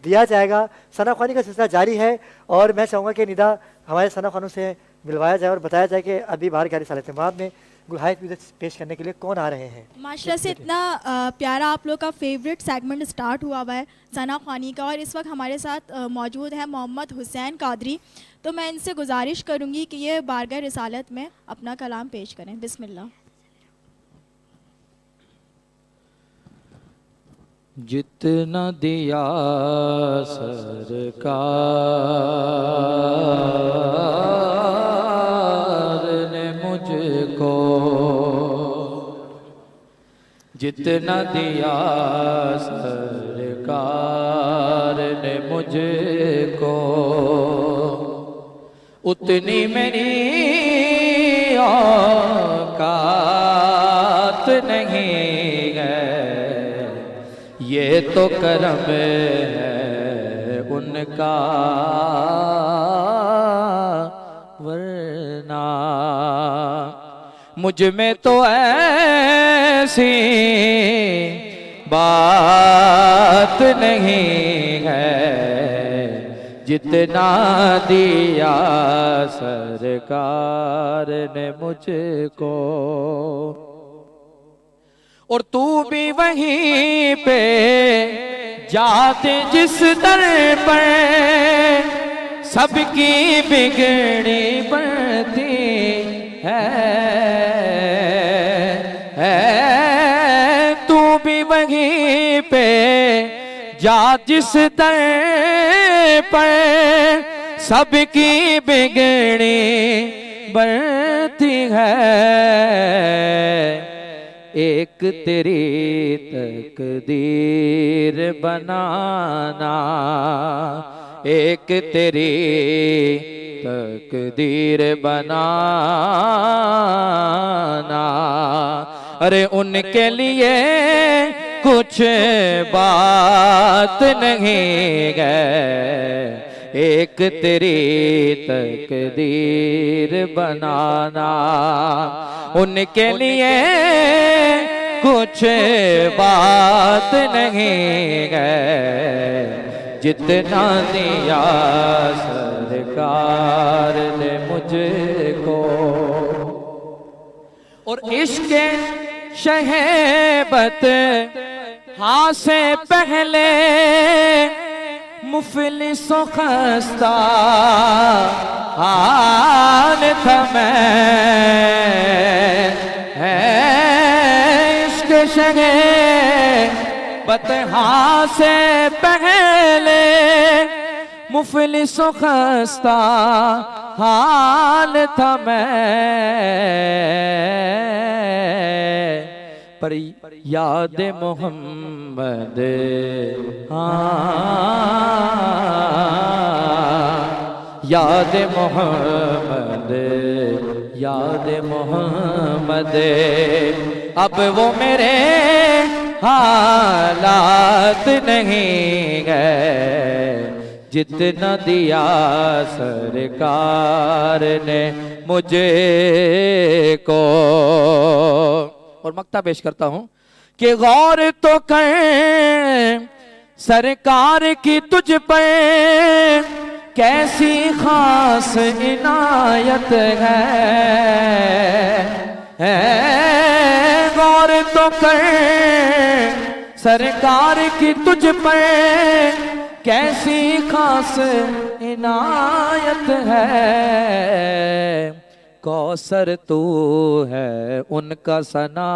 दिया जाएगा। सना ख्वानी का सिलसिला जारी है और मैं चाहूँगा कि निदा हमारे सना ख्वानों से मिलवाया जाए और बताया जाए कि अभी बाहर गारी साल एतमाद में गुलहायत म्यूजिक पेश करने के लिए कौन आ रहे हैं। माशाल्लाह से इतना प्यारा आप लोग का फेवरेट सेगमेंट स्टार्ट हुआ हुआ है सना ख्वानी का, और इस वक्त हमारे साथ मौजूद है मोहम्मद हुसैन कादरी। तो मैं इनसे गुजारिश करूंगी कि ये बारगाह रिसालत में अपना कलाम पेश करें। बिस्मिल्लाह। जितना दिया सरकार ने मुझको, जितना दिया सरकार ने मुझको, उतनी मेरी औकात नहीं है। ये तो करम है उनका, वरना मुझ में तो ऐसी बात नहीं है जितना दिया सरकार ने मुझको। और तू भी वहीं पे जाते जिस दर पर सबकी बिगड़ी बढ़ती है। तू भी वहीं पे जा जिस दर पर सबकी बिगड़ी बढ़ती है। एक तेरी तकदीर बनाना, एक तेरी तकदीर बनाना, अरे उनके लिए कुछ बात नहीं है। एक तेरी तकदीर बनाना, उनके लिए कुछ बात नहीं है जितना दिया सरकार ने मुझको। और इश्क़ शहबत हाँ से पहले मुफलिस खस्ता हाल था मैं। इश्क़ शहबत हाँ से पहले मुफलिस खस्ता हाल था मैं। पर याद मोहम्मद याद मोहम्मद, याद मोहम्मद, अब वो मेरे हालात नहीं गए जितना दिया सरकार ने मुझे को। और मक्ता पेश करता हूं कि गौर तो कर सरकार की तुझ पर कैसी खास इनायत है। है गौर तो कर सरकार की तुझ पर कैसी खास इनायत है। कौसर तू है उनका सना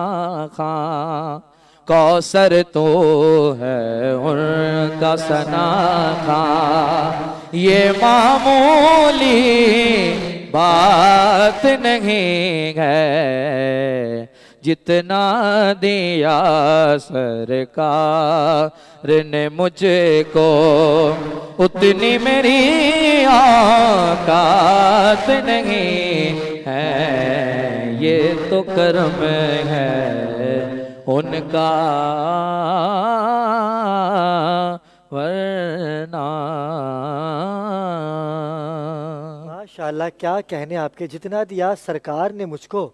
खां, कौसर तो है उनका सना खां। ये मामूली बात नहीं है, जितना दिया सरकार ने मुझको उतनी मेरी औकात नहीं है। ये तो कर्म है उनका वरना। माशाल्लाह, क्या कहने आपके। जितना दिया सरकार ने मुझको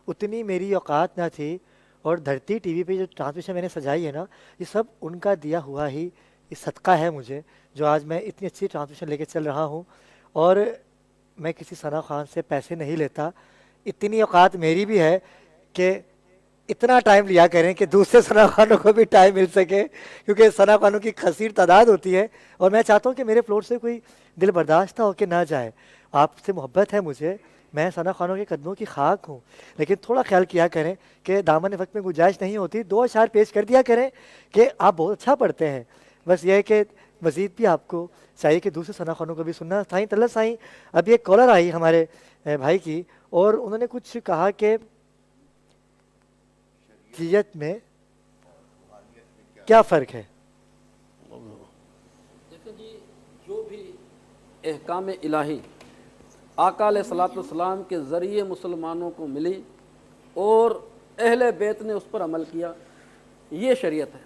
उतनी मेरी औकात ना थी। और धरती टीवी पे जो ट्रांसमिशन मैंने सजाई है ना, ये सब उनका दिया हुआ ही ये सदका है मुझे, जो आज मैं इतनी अच्छी ट्रांसमिशन लेके चल रहा हूँ। और मैं किसी सना खान से पैसे नहीं लेता। इतनी औकात मेरी भी है कि इतना टाइम लिया करें कि दूसरे सना खानों को भी टाइम मिल सके, क्योंकि सना खानों की खसीर तादाद होती है। और मैं चाहता हूँ कि मेरे फ्लोर से कोई दिल बर्दाश्त होकर ना जाए। आपसे मोहब्बत है मुझे, मैं सना खानों के कदमों की खाक हूँ, लेकिन थोड़ा ख्याल किया करें कि दामन वक्त में गुंजाइश नहीं होती। 2 अशार पेश कर दिया करें कि आप बहुत अच्छा पढ़ते हैं। बस ये है कि मज़ीद भी आपको चाहिए कि दूसरे सना खानों को भी सुनना। साईं तलत साईं, अभी एक कॉलर आई हमारे भाई की, और उन्होंने कुछ कहा कि शरीयत में क्या फ़र्क है। देखो जी, जो भी अहकाम इलाही आका अलैहिस्सलाम के ज़रिए मुसलमानों को मिली और अहले बैत ने उस पर अमल किया, ये शरीयत है।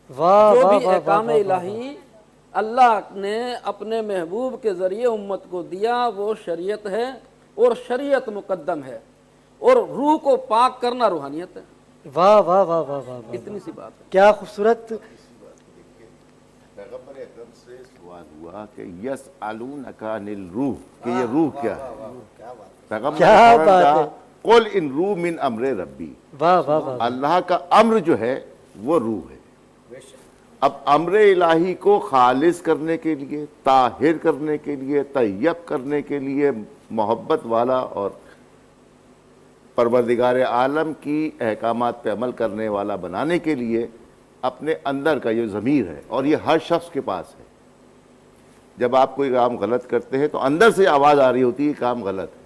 वाह, जो वाह, भी वाह, अहकाम वाह, वाह, इलाही अल्लाह ने अपने महबूब के ज़रिए उम्मत को दिया, वो शरीयत है और शरीयत मुकद्दम है। और रूह को पाक करना रूहानियत है। वाह वाह वाह वाह वाह, इतनी सी बात है। क्या खूबसूरत। पैगंबर अकरम से सवाल हुआ कि यस अलूनका अनिल रूह, कि ये रूह क्या है। पैगंबर क्या बात है। कुल इन रूह मिन अमरे रब्बी। वाह वाह वाह। अल्लाह का अम्र जो है वो रूह है। अब अम्र इलाही को खालिस करने के लिए, ताहिर करने के लिए, तैयब करने के लिए, मोहब्बत वाला और परवरदिगार आलम की अहकामात पे अमल करने वाला बनाने के लिए अपने अंदर का ये ज़मीर है, और ये हर शख्स के पास है। जब आप कोई काम गलत करते हैं तो अंदर से आवाज़ आ रही होती है काम गलत है,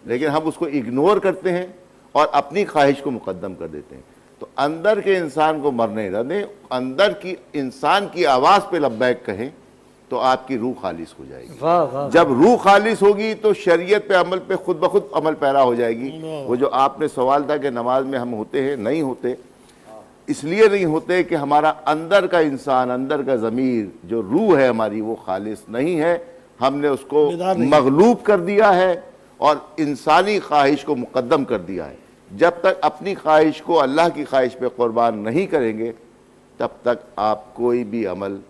लेकिन हम उसको इग्नोर करते हैं और अपनी ख्वाहिश को मुकद्दम कर देते हैं। तो अंदर के इंसान को मरने न दें, अंदर की इंसान की आवाज़ पे लब्बैक कहें तो आपकी रूह खालिस हो जाएगी। वाह वाह। जब रूह खालिस होगी तो शरीयत पे अमल पे खुद ब खुद अमल पैरा हो जाएगी। वो जो आपने सवाल था कि नमाज में हम होते हैं, नहीं होते। इसलिए नहीं होते कि हमारा अंदर का इंसान, अंदर का ज़मीर जो रूह है हमारी, वो खालिस नहीं है। हमने उसको मगलूब कर दिया है और इंसानी ख्वाहिश को मुकद्दम कर दिया है। जब तक अपनी ख्वाहिश को अल्लाह की ख्वाहिश पे कुर्बान नहीं करेंगे, तब तक आप कोई भी अमल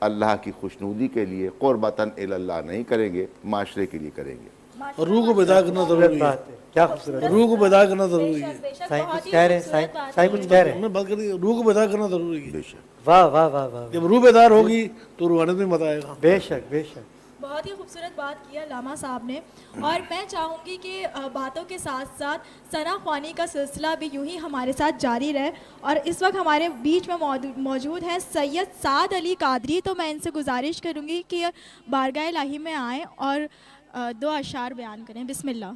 अल्लाह की खुशनुदी के लिए कुर्बतन इल्लाह नहीं करेंगे, माशरे के लिए करेंगे। और रूह को पैदा करना जरूरी है। क्या खूबसूरत। रूह को पैदा करना जरूरी है। साईं कुछ कह रहे हैं, साईं कुछ कह रहे हैं। मैं बात कर रही हूँ, रूह को पैदा करना जरूरी है। वाह वाह वाह वाह। जब रूह बेदार होगी तो रूहानियत में मजा आएगा। बेशक बेशक। बहुत ही खूबसूरत बात किया लामा साहब ने। और मैं चाहूँगी कि बातों के साथ साथ सना ख्वानी का सिलसिला भी यूं ही हमारे साथ जारी रहे। और इस वक्त हमारे बीच में मौजूद हैं सैयद साद अली कादरी। तो मैं इनसे गुजारिश करूँगी कि बारगाह इलाही में आएँ और 2 अशार बयान करें। बिस्मिल्लाह।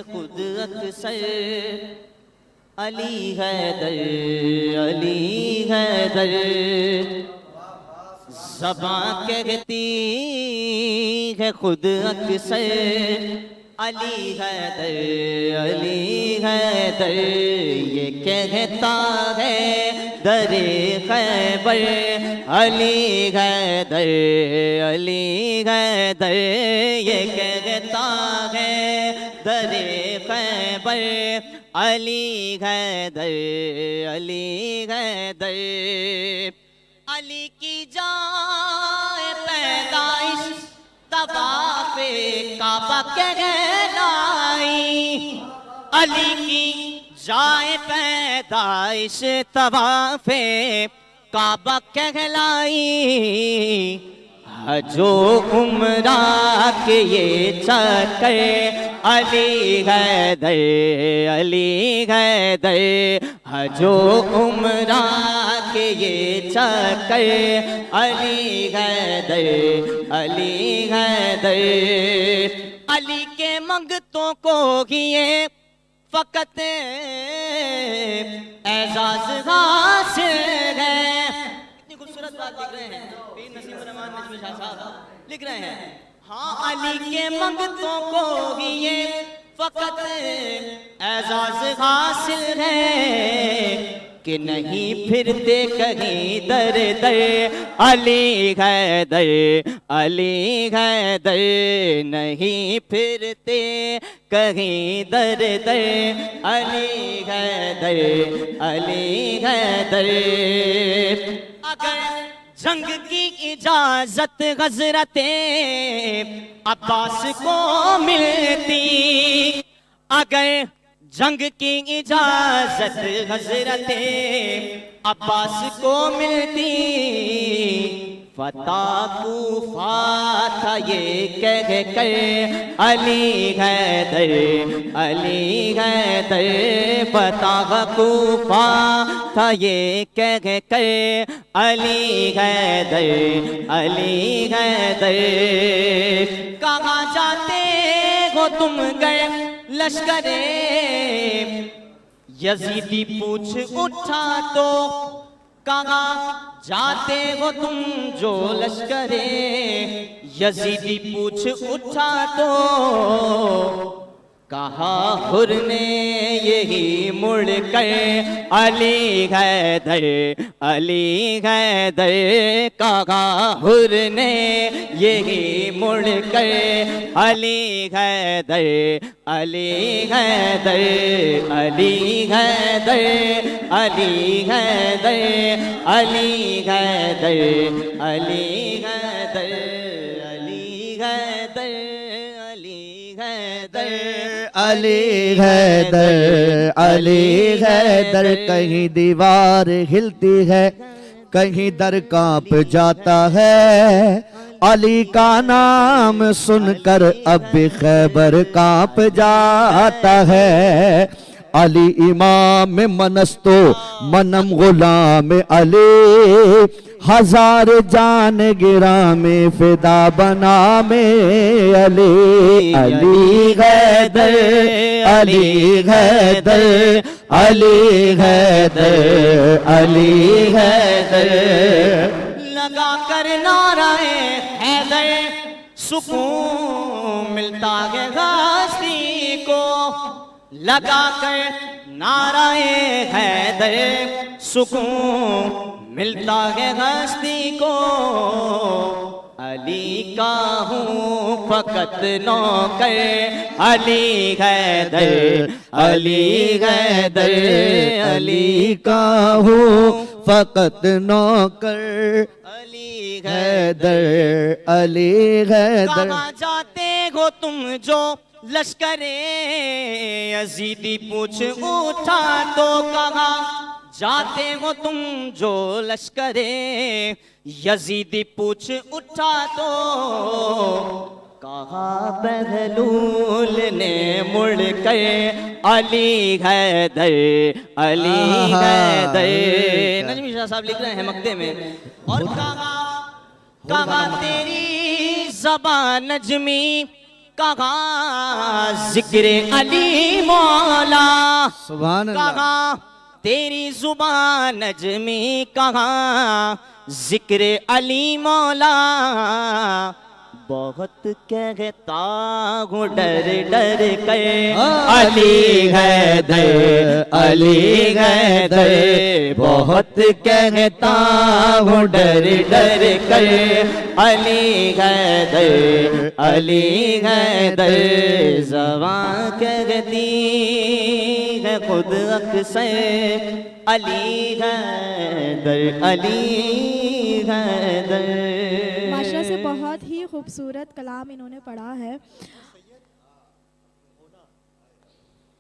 खुद अक्सर अली हैदर, अली हैदर ज़बां कहती है खुद अक्सर अली हैदर, अली हैदर। ये कहता है दरे खैबर अली हैदर, अली हैदर। ये कहता है दरे खैबर अली हैदर, अली हैदर। अली की जाए पैदाइश तवाफे काबा कहलाई, अली की जाए पैदाइश तवाफे काबा कहलाई। हजो उम्रा के ये चक्कर अली हैदर, अली हैदर। हजो उम्रा के ये चक्कर अली हैदर, अली हैदर। अली के मंगतों को ही ये फकत एजाज हासिल है। कितनी खूबसूरत बात लिख रहे हैं पीर नसीम रहमान नजमी शाह साहब, लिख रहे हैं हाँ अली के मंगतों को ही ये फकत एजाज हासिल है कि नहीं फिरते कहीं दर दर अली हैदर, अली हैदर। नहीं फिरते कहीं दर दर अली हैदर, अली हैदर। अगर जंग की इजाजत हजरते अब्बास को मिलती, अगर जंग की इजाजत हजरते अब्बास को मिलती, फता कूफा था ये कह कर अली हैदर, अली हैदर। फता कूफा था ये कह कर अली हैदर, अली हैदर। कहाँ जाते हो तुम गए लश्करे यजीदी पूछ उठा तो, कहाँ जाते हो तुम जो लश्करे यजीदी पूछ उठा तो। कहा हुर ने यही मुड़ कर अली हैदर, अली हैदर। कहा हुर ने यही मुड़ कर अली हैदर, अली हैदर, अली हैदर, अली हैदर, अली हैदर, अली हैदर, अली हैदर, अली हैदर, अली हैदर। कहीं दीवार हिलती है, कहीं दर कांप जाता है। अली का नाम सुनकर अब भी खैबर कांप जाता है। अली इमाम मनस्तो मनम गुलाम अली, हजार जान गिरा में फिदा बना में अली। अली हैदर, अली हैदर, अली हैदर, अली हैदर। लगा कर नाराए हैदर सुकून मिलता है हस्ती को, लगा कर नाराए हैदर सुकून मिलता है हस्ती को। अली का हूँ फकत नौकर अली हैदर, अली हैदर। अली का हूँ फकत नौकर अली हैदर, अली हैदर। कहाँ जाते हो तुम जो लश्करे यजीदी पूछ उठा तो, कहाँ जाते हो तुम जो लश्करे यजीदी पूछ उठा तो। कहा बहलूल ने मुड़ कर अली हैदर, अली हैदर। नजमी शाह साहब लिख रहे हैं मक्ते में। और कहा तेरी ज़बान नजमी, कहा जिक्र अली मौला, सुभान अल्लाह। कहा तेरी जुबान नजमी, कहाँ जिक्र अली मौला। बहुत कहता हूँ डर डर कर अली हैदर, अली हैदर। बहुत कहता हूँ डर डर कर अली हैदर, अली हैदर। ज़बां कहती है खुद अक्सर अली हैदर, अली हैदर। माशा से बहुत ही खूब खूबसूरत कलाम इन्होंने पढ़ा है।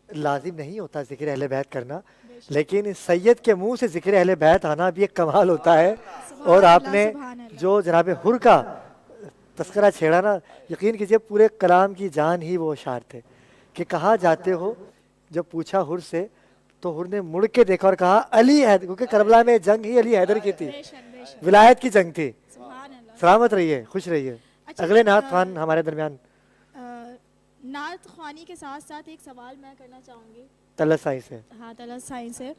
लाजिम नहीं होता जिक्र अहले बैत करना, लेकिन सैयद के मुंह से जिक्र अहले बैत आना भी एक कमाल होता है। और आपने जो जनाब हुर का तस्करा छेड़ा ना, यकीन कीजिए पूरे कलाम की जान ही वो अशार थे कि कहाँ जाते हो। जब पूछा हुर से तो हुर ने मुड़ के देखा और कहा अली हैदर, क्योंकि करबला में जंग ही अली हैदर की थी, विलायत की जंग थी। सलामत रहिए, खुश रहिए। अगले नात खान हमारे दरमियान। नात ख्वानी के साथ साथ एक सवाल मैं करना चाहूँगी तलत साई से। हाँ, तलत साई से।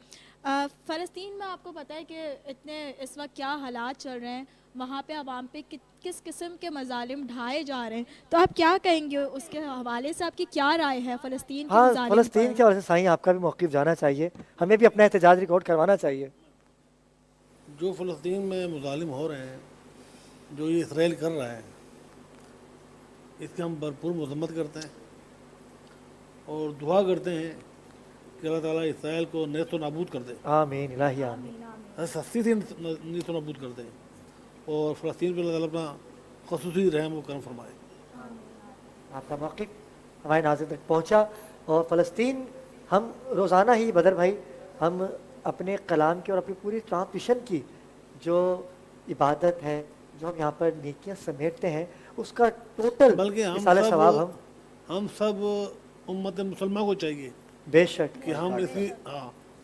फ़लस्तीन में आपको पता है कि इतने इस वक्त क्या हालात चल रहे हैं, वहाँ पे आवाम पे किस किस्म के मजालिम ढाए जा रहे हैं, तो आप क्या कहेंगे उसके हवाले से? आपकी क्या राय है फ़लस्तीन के हाँ, फ़लस्तीन के हवाले से साईं आपका भी मौक़िफ़ जाना चाहिए, हमें भी अपना एहतजाज रिकॉर्ड करवाना चाहिए। जो फ़लस्तीन में मुजालिम हो रहे हैं, जो ये इसराइल कर रहा है, इसकी हम भरपूर मजम्मत करते हैं और दुआ करते हैं कि अल्लाह ताला इसराइल को नेस्त नाबूद कर दे। आमीन इलाही आमीन। सस्ती से नेस्त नाबूद कर दे और फ़लस्तीन पर अल्लाह ताला अपना ख़ुसूसी रहम व करम फरमाए। आपका मौक़िफ़ हमारे नाज़िर तक पहुँचा। और फ़लस्तीन हम रोज़ाना ही बदर भाई हम अपने कलाम की और अपनी पूरी ट्रांसमिशन की जो इबादत है, जो हम यहाँ पर नेकियाँ समेटते हैं, उसका टोटल बल्कि हम सब उम्मत मुसलमान को चाहिए बेशक कि हम इसकी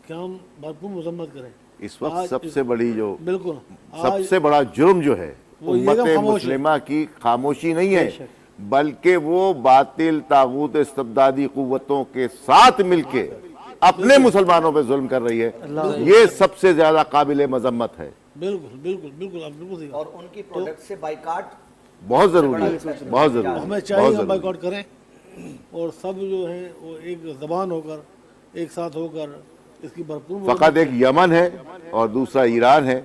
कि हम भरपूर मजम्मत करें। इस वक्त सबसे बड़ी जो बिल्कुल सबसे बड़ा जुर्म जो है उम्मत मुस्लिमा की खामोशी नहीं है, बल्कि वो बातिल तागूत इस्तबदादी कुव्वतों के साथ मिलके अपने मुसलमानों पे जुल्म कर रही है। ये सबसे ज्यादा काबिल मजम्मत है। बिल्कुल बिल्कुल बिल्कुल आप बिल्कुल सही। और उनकी प्रोडक्ट से बाइकाट बहुत जरूरी है, बहुत जरूरी। हमें चाहिए हम बाइकाट करें और सब जो है वो एक जबान होकर एक साथ होकर इसकी भरपूर। फ़कत एक यमन है और दूसरा ईरान है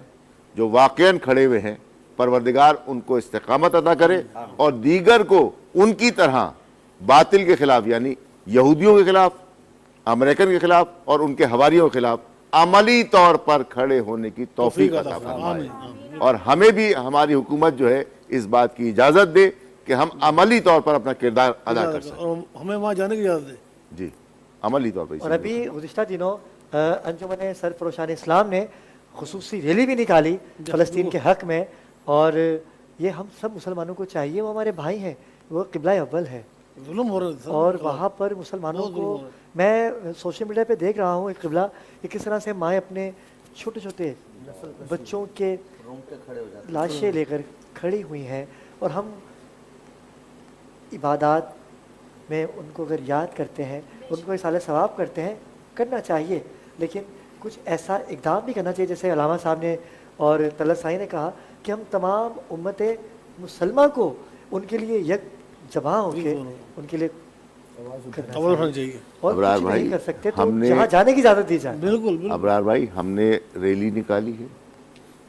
जो वाक़ईन खड़े हुए हैं। परवरदिगार उनको इस्तिक़ामत अता करे और दीगर को उनकी तरह बातिल के खिलाफ, यानी यहूदियों के खिलाफ, अमेरिकन के खिलाफ और उनके हवारियों के खिलाफ अमली तौर पर खड़े होने की तौफीक अता फरमाए। और हमें भी हमारी हुकूमत जो है इस बात की इजाज़त दे कि हम अमली तौर पर अपना किरदार अदा कर सकें और हमें वहाँ जाने की इजाज़त दे। जी, अमली तौर पर। और अभी गुज़िश्ता दिनों अंजुमन सरफरोशान इस्लाम ने खुसूसी रैली भी निकाली फ़लस्तीन के हक़ में, और ये हम सब मुसलमानों को चाहिए, वो हमारे भाई हैं, वो क़िबला अव्वल है। जुल्म हो रहा है और वहाँ पर मुसलमानों को मैं सोशल मीडिया पे देख रहा हूँ एक क़िबला कि किस तरह से माएँ अपने छोटे छोटे बच्चों के लाशें लेकर खड़ी हुई हैं, और हम इबादत में उनको अगर याद करते हैं, उनको इसाले सवाब करते हैं, करना चाहिए, लेकिन कुछ ऐसा इक़दाम भी करना चाहिए जैसे अलामा साहब ने और तलत साई ने कहा कि हम तमाम उम्मत मुसलमान को उनके लिए यक जमा होके उनके लिए करना चाहिए। और अबरार कुछ भाई, नहीं कर सकते तो हमने जहाँ जाने की इजाज़त दी जाए। बिल्कुल अबरार भाई, हमने रैली निकाली है,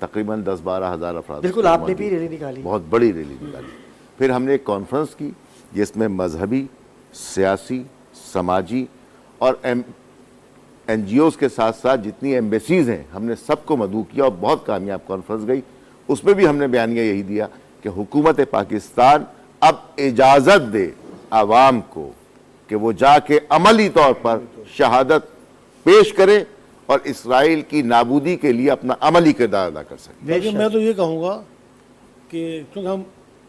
तकरीबन 10-12 हज़ार अफराद। बिल्कुल, आपने भी रैली निकाली, बहुत बड़ी रैली निकाली। फिर हमने एक कॉन्फ्रेंस की जिसमें मजहबी, सियासी, समाजी और NGOs के साथ साथ जितनी एम्बेसीज़ हैं हमने सबको मदऊ किया और बहुत कामयाब कॉन्फ्रेंस गई। उसमें भी हमने बयानिया यही दिया कि हुकूमत पाकिस्तान अब इजाज़त दे आवाम को कि वो जाके अमली तौर पर शहादत पेश करे और इसराइल की नाबूदी के लिए अपना अमली किरदार अदा कर सके। लेकिन मैं तो ये कहूँगा कि क्योंकि हम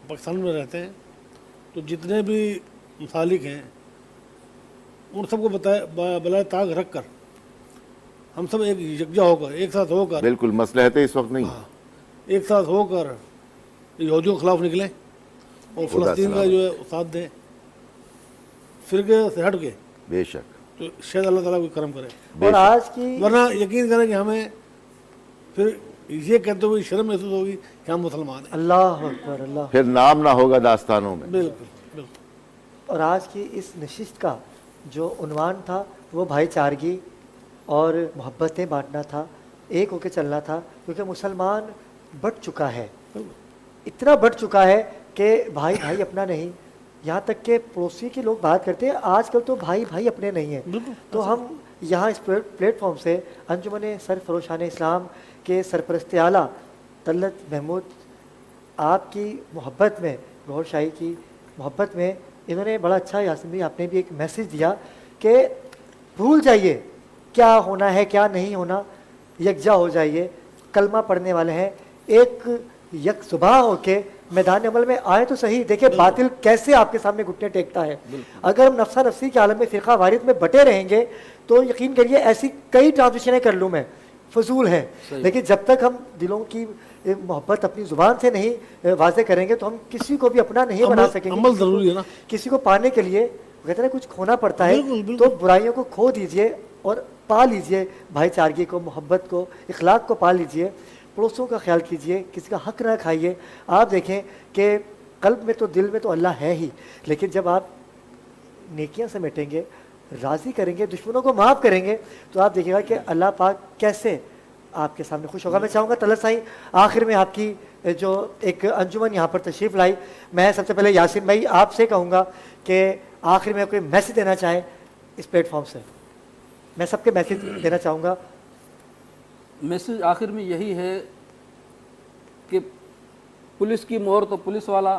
पाकिस्तान में रहते हैं तो जितने भी मसालिक हैं उन सबको बलाए ताक रख कर हम सब एक यकजा होकर एक साथ होकर, बिल्कुल मसलहतें इस वक्त नहीं, एक साथ होकर यहूदियों के खिलाफ निकलें और फ़लस्तीन का जो है साथ दें फिरके से हट के। बेशक, तो शायद अल्लाह ताला कोई करम करे। और आज की वरना यकीन करें कि हमें फिर ये कहते हुए शर्म महसूस होगी कि हम मुसलमान हैं। अल्लाह अकबर, अल्लाह। फिर नाम ना होगा दास्तानों में। बिल्कुल बिल्कुल। और आज की इस नशिस्त का जो उन्वान था वो भाईचारगी और मोहब्बतें बांटना था, एक होकर चलना था, क्योंकि मुसलमान बढ़ चुका है, इतना बढ़ चुका है कि भाई भाई अपना नहीं, यहाँ तक के पड़ोसी के लोग बात करते हैं आजकल तो भाई भाई अपने नहीं हैं। तो हम यहाँ इस प्लेटफॉर्म से अंजुमन सरफरोशान इस्लाम के सरपरस्त आला तलत महमूद आपकी मोहब्बत में गौहर शाही की मोहब्बत में इन्होंने बड़ा अच्छा, यासीन भाई आपने भी एक मैसेज दिया कि भूल जाइए क्या होना है क्या नहीं होना, यकजा हो जाइए, कलमा पढ़ने वाले हैं, एक यकजुबां होके मैदान अमल में आए तो सही। देखिए बातिल कैसे आपके सामने घुटने टेकता है। अगर हम नफ्सा नफ्सी के आलम में फ़िरका वारिद में बटे रहेंगे तो यकीन करिए ऐसी कई ट्रांजिशनें कर लूँ मैं, फजूल है। लेकिन जब तक हम दिलों की मोहब्बत अपनी ज़ुबान से नहीं वाज़े करेंगे तो हम किसी को भी अपना नहीं बना सकेंगे। अमल ज़रूरी है ना। किसी को पाने के लिए कहते हैं कुछ खोना पड़ता है, तो बुराइयों को खो दीजिए और पा लीजिए, भाईचारगी को, मोहब्बत को, इखलाक को पा लीजिए, पड़ोसियों का ख्याल कीजिए, किसी का हक ना खाइए। आप देखें कि कल्ब में तो, दिल में तो अल्लाह है ही, लेकिन जब आप नेकियां समेटेंगे, राज़ी करेंगे, दुश्मनों को माफ़ करेंगे, तो आप देखिएगा कि अल्लाह पाक कैसे आपके सामने खुश होगा। मैं चाहूँगा तलत साईं आखिर में आपकी जो एक अंजुमन यहाँ पर तशरीफ़ लाई, मैं सबसे पहले यासीन भाई आपसे कहूँगा कि आखिर में कोई मैसेज देना चाहें इस प्लेटफॉर्म से। मैं सबके मैसेज देना चाहूँगा। मैसेज आखिर में यही है कि पुलिस की मोहर तो पुलिस वाला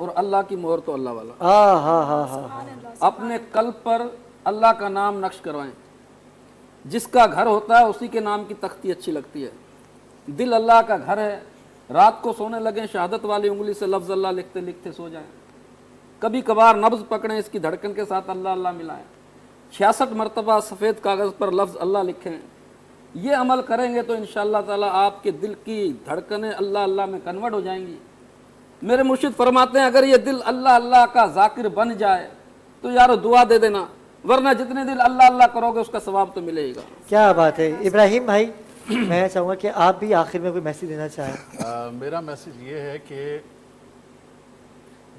और अल्लाह की मोहर तो अल्लाह वाला। अपने कल्ब पर अल्लाह का नाम नक्श करवाएं। जिसका घर होता है उसी के नाम की तख्ती अच्छी लगती है। दिल अल्लाह का घर है। रात को सोने लगें, शहादत वाली उंगली से लफ्ज़ अल्लाह लिखते लिखते सो जाएं। कभी कभार नब्ज़ पकड़ें, इसकी धड़कन के साथ अल्लाह अल्लाह मिलाएं। 66 मरतबा सफ़ेद कागज़ पर लफ्ज़ अल्लाह लिखें। ये अमल करेंगे तो इंशाअल्लाह ताला आपके दिल की धड़कनें अल्लाह अल्लाह में कन्वर्ट हो जाएंगी। मेरे मुर्शिद फरमाते हैं अगर ये दिल अल्लाह अल्लाह का जाकिर बन जाए तो यारो दुआ दे देना, वरना जितने दिल अल्लाह अल्लाह करोगे उसका सवाब तो मिलेगा। क्या बात है। इब्राहिम भाई मैं चाहूँगा कि आप भी आखिर में कोई मैसेज देना चाहें। मेरा मैसेज ये है कि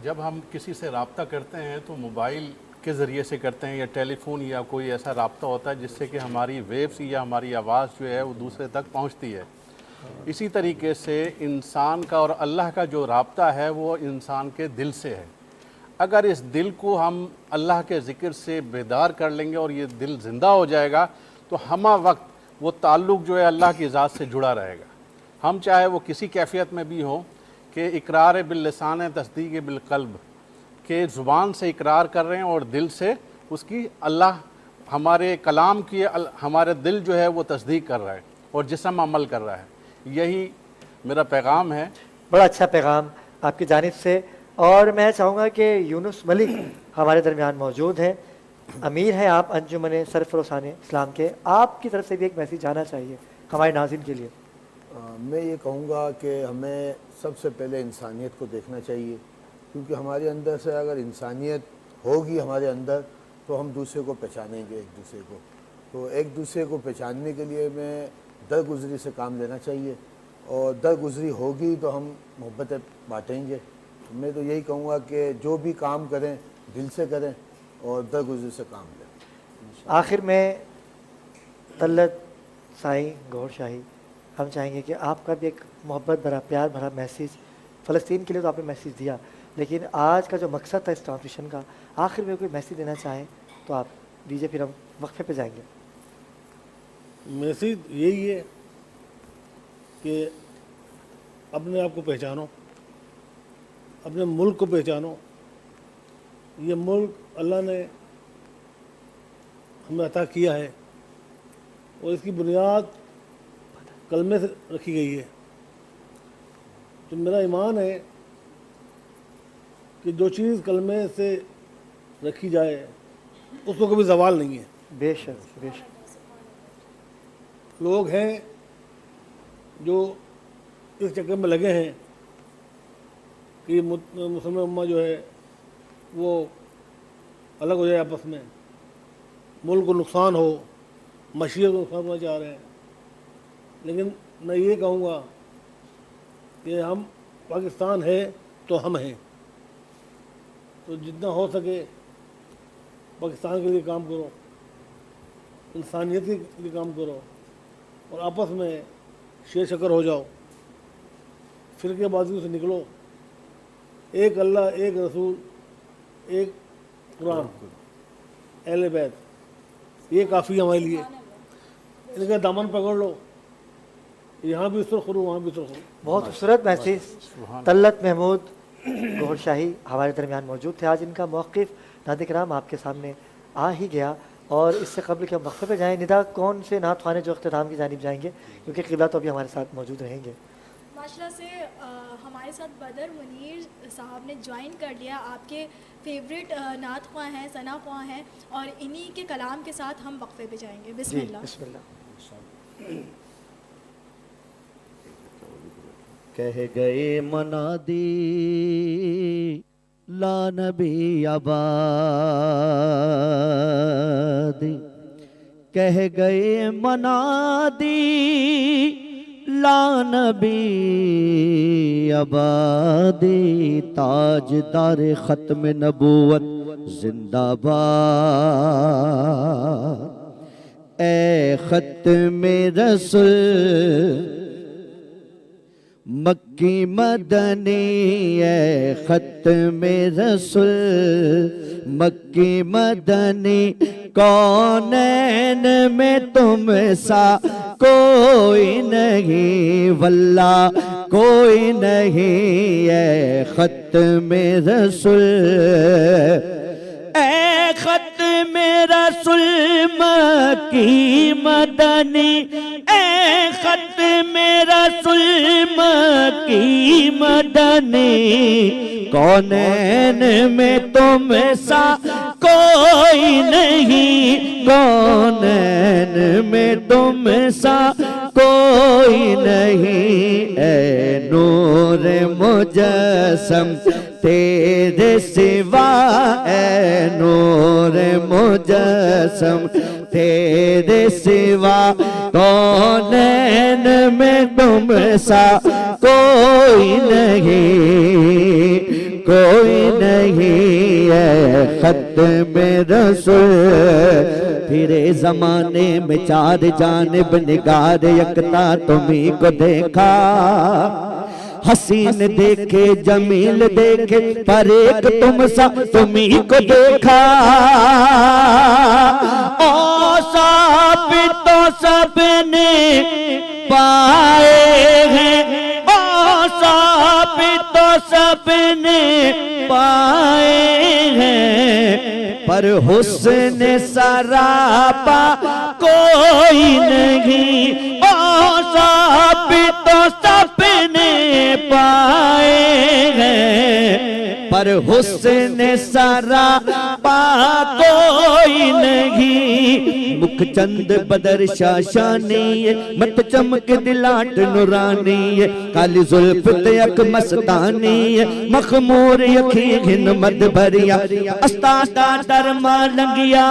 जब हम किसी से रब्ता करते हैं तो मोबाइल के ज़रिए से करते हैं या टेलीफोन या कोई ऐसा रब्ता होता है जिससे कि हमारी वेव्स या हमारी आवाज़ जो है वो दूसरे तक पहुंचती है। इसी तरीके से इंसान का और अल्लाह का जो रब्ता है वो इंसान के दिल से है। अगर इस दिल को हम अल्लाह के ज़िक्र से बेदार कर लेंगे और ये दिल ज़िंदा हो जाएगा तो हमा वक्त वो ताल्लुक़ जो है अल्लाह की ज़ात से जुड़ा रहेगा। हम चाहे वो किसी कैफियत में भी हो कि इकरार बिल्लिसान तस्दीक बिलक़ल्ब के ज़ुबान से इकरार कर रहे हैं और दिल से उसकी अल्लाह हमारे कलाम की हमारे दिल जो है वो तस्दीक कर रहा है और जिस्म अमल कर रहा है। यही मेरा पैगाम है। बड़ा अच्छा पैगाम आपकी जानिब से। और मैं चाहूँगा कि यूनुस मलिक हमारे दरमियान मौजूद हैं, अमीर हैं आप अंजुमन सरफरोशान इस्लाम के, आपकी तरफ से भी एक मैसेज जाना चाहिए हमारे नाज़रीन के लिए। मैं ये कहूँगा कि हमें सबसे पहले इंसानियत को देखना चाहिए, क्योंकि हमारे अंदर से अगर इंसानियत होगी हमारे अंदर तो हम दूसरे को पहचानेंगे एक दूसरे को। तो एक दूसरे को पहचानने के लिए में दरगुजरी से काम लेना चाहिए और दरगुजरी होगी तो हम मोहब्बतें बाँटेंगे। मैं तो यही कहूँगा कि जो भी काम करें दिल से करें और दरगुजरी से काम लें। आखिर में तलत साईं गौहर शाही हम चाहेंगे कि आपका भी एक मोहब्बत भरा, प्यार भरा मैसेज, फ़लस्तीन के लिए तो आपने मैसेज दिया, लेकिन आज का जो मकसद था इस ट्रांसमिशन का, आखिर में कोई मैसेज देना चाहें तो आप दीजिए, फिर हम वक्फे पे जाएंगे। मैसेज यही है कि अपने आप को पहचानो, अपने मुल्क को पहचानो। ये मुल्क अल्लाह ने हमें अता किया है और इसकी बुनियाद कलमे से रखी गई है। तो मेरा ईमान है कि जो चीज़ कलमे से रखी जाए उसको कभी ज़वाल नहीं है। बेशक बेशक। लोग हैं जो इस चक्कर में लगे हैं कि मुसलमान उम्मा जो है वो अलग हो जाए आपस में, मुल्क को नुकसान हो, मशीयत को नुकसान होना चाह रहे हैं। लेकिन मैं ये कहूँगा कि हम पाकिस्तान है तो हम हैं, तो जितना हो सके पाकिस्तान के लिए काम करो, इंसानियत के लिए काम करो और आपस में शेर शकर हो जाओ, फ़िरक़ेबाज़ी से निकलो। एक अल्लाह, एक रसूल, एक कुरान, अहले बैत, ये काफ़ी हमारे लिए। इनका दामन पकड़ लो, यहाँ भी सुर्ख करो, वहाँ भी सुर्ख करो। बहुत खूबसूरत मैसेज तलत महमूद गौहर शाही हमारे दरमियान मौजूद थे। आज इनका मौक़िफ़ नाज़रीन किराम आपके सामने आ ही गया। और इससे कबल कि हम वक्फे पे जाएँ, निदा कौन से नात ख़वाने जो अख्तिताम की जानिब जाएंगे, क्योंकि क़िबला तो अभी हमारे साथ मौजूद रहेंगे। माशाल्लाह से हमारे साथ बदर मुनीर साहब ने ज्वाइन कर लिया। आपके फेवरेट नात ख्वां हैं, सना ख्वां हैं, और इन्हीं के कलाम के साथ हम वक्फे पे जाएंगे। बिस्मिल्लाह। कह गए मनादी ला नबी आबादी, कह गए मनादी ला नबी आबादी, ताजदार ख़त्म नबूवत जिंदाबाद। ए ख़त्म रसूल मक्की मदनी, ए ख़त्म रसूल मक्की मदनी, कौनैन में तुम सा कोई नहीं, वल्ला कोई नहीं। ए ख़त्म रसूल, ए ख़त्म रसूल मक्की मदनी, ए ख़त्म रसूल मक्की मदनी, कौनैन में तुम सा कोई नहीं, कौनैन में तुम सा कोई नहीं। ए नूर मुजस्सम तेरे सिवा, ए नूर मुजस्सम तेरे सिवा, कौनैन में तुम सा कोई नहीं, कोई नहीं। है ख़त्म रसूल, फिरे ज़माने में चार जानिब निगार यकता तुम्हीं को देखा, हसीन देखे जमील देखे पर एक तुम सा तुम्हीं को देखा। ओ सब तो सबने पाए हैं, ओ सब तो सबने पाए हैं, पर हुस्न सरापा कोई नहीं। ओ सब तो सबने पाए हैं, पर हुस्न सरापा कोई नहीं। मुख चंद बदर शाशानी, मत चमक दिलाट नूरानी, काली जुल्फ तयक मस्तानी, मखमूर यखी घिन मद भरिया, अस्तादा दर मलंगिया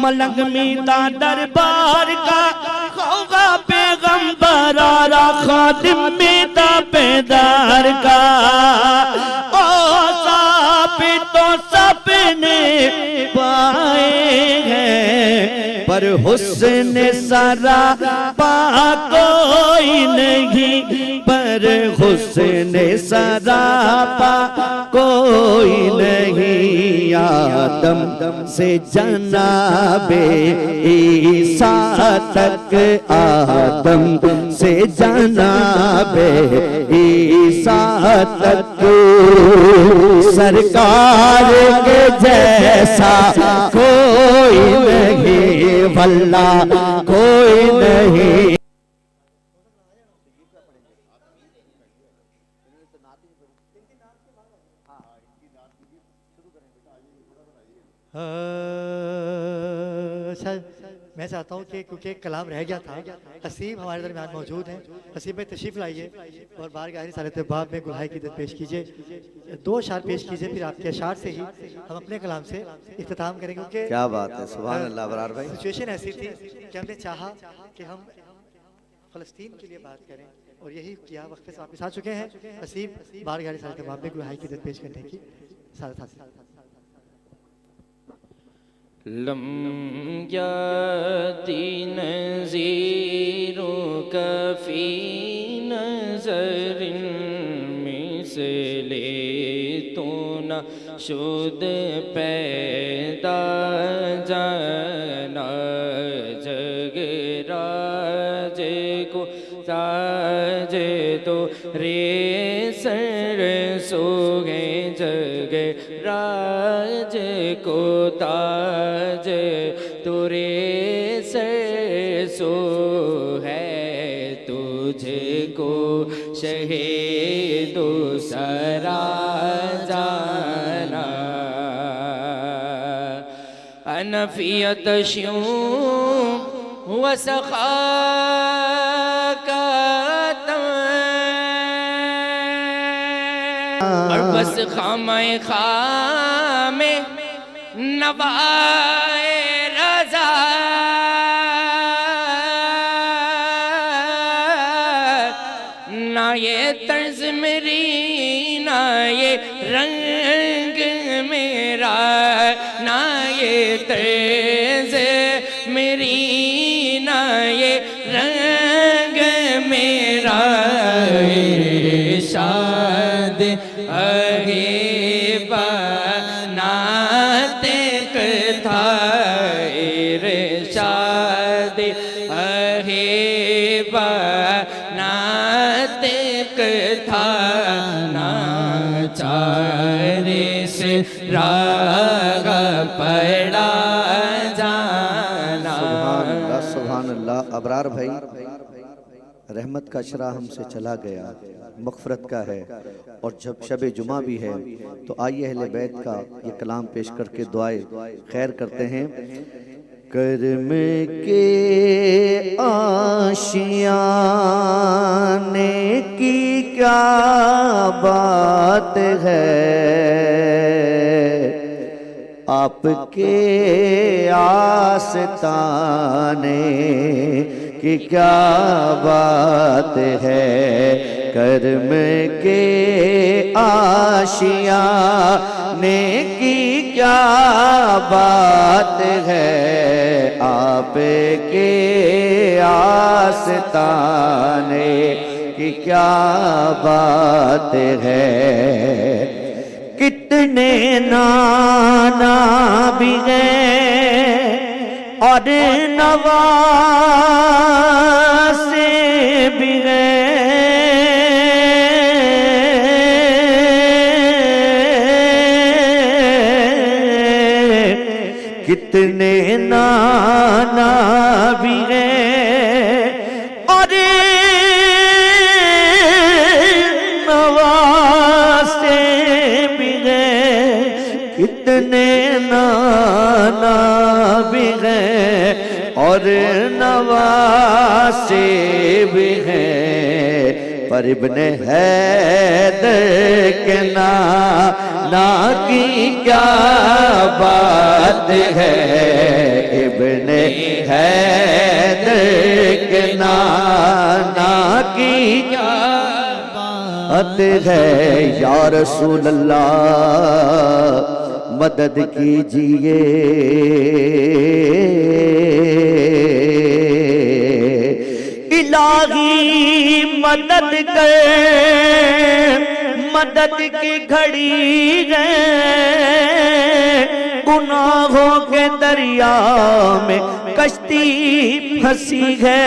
मलंग मीता दरबार का, होगा पैगंबर आरा खादिम मीता बेदार का। ओ साबित तो सबने पाए हैं, पर हुस्न सरापा कोई नहीं, पर हुस्न सरापा कोई नहीं। आदम से जनाबे ईसा तक, आदम से जनाबे ईसा तक, सरकार के जैसा कोई नहीं, वल्ला कोई नहीं। सर मैं चाहता हूँ कि क्योंकि कलाम रह गया था, हसीब हमारे दरमियान मौजूद हैं, हसीब में तशरीफ़ लाइए और बारगाह सालत बाब में गुल्हाई की इज़्ज़त पेश कीजिए। दो अशार पेश कीजिए, फिर आपके अशार से ही हम अपने कलाम से इख्तिताम करेंगे। क्योंकि क्या बात है, सुभान अल्लाह बरार भाई। सिचुएशन ऐसी थी कि हमने चाहा कि हम फ़लस्तीन के लिए बात करें और यही किया। वक्फे से वापस आ चुके हैं, हसीब बारगाह सालत बाब में गुल्हाई की इज़्ज़त पेश करने की साथ हासिल। लम याती नज़ीरो कफ़ी नज़रिन मिसले तो न शुद पैदा जाना जग राज को ताज तो रे सर सोगे जग राज को ताज तुरे सर सो है तुझको शहीदो सरा जाना अनफियत श्यूं वसखा और बस खामे खामे नवाए रजा ना ये तर्ज मेरी ना ये रंग मेरा ना ये तर्ज मेरी ना ये रंग मेरा शाद अगे बनाते कथा रे शाद अगे बनाते कथा नाचारे से राग पड़ा जाना। सुभान अल्लाह। अबरार भाई, रहमत का शरा हमसे चला गया, मग़फ़िरत का है और जब शब जुमा भी है, तो आइए अहले बैत का ये कलाम पेश करके दुआए खैर करते हैं। कर्म के आशियाने की क्या बात है, आपके आस्ताने की क्या बात है। कर्म के आशियाने की क्या बात है, आपके आस्ताने की क्या बात है। कितने नाना भी गए और नवासे भी गए, कितने नाना भी गए और नवासे भी गए, कितने नाना भी गए और नवासे भी हैं, पर इब्ने हैदर के ना की क्या बात है। इब्ने हैदर के ना की क्या बात है। या रसूल अल्लाह मदद कीजिए, इलाही मदद कर, मदद की घड़ी है, गुनाहों के दरिया में कश्ती फंसी है,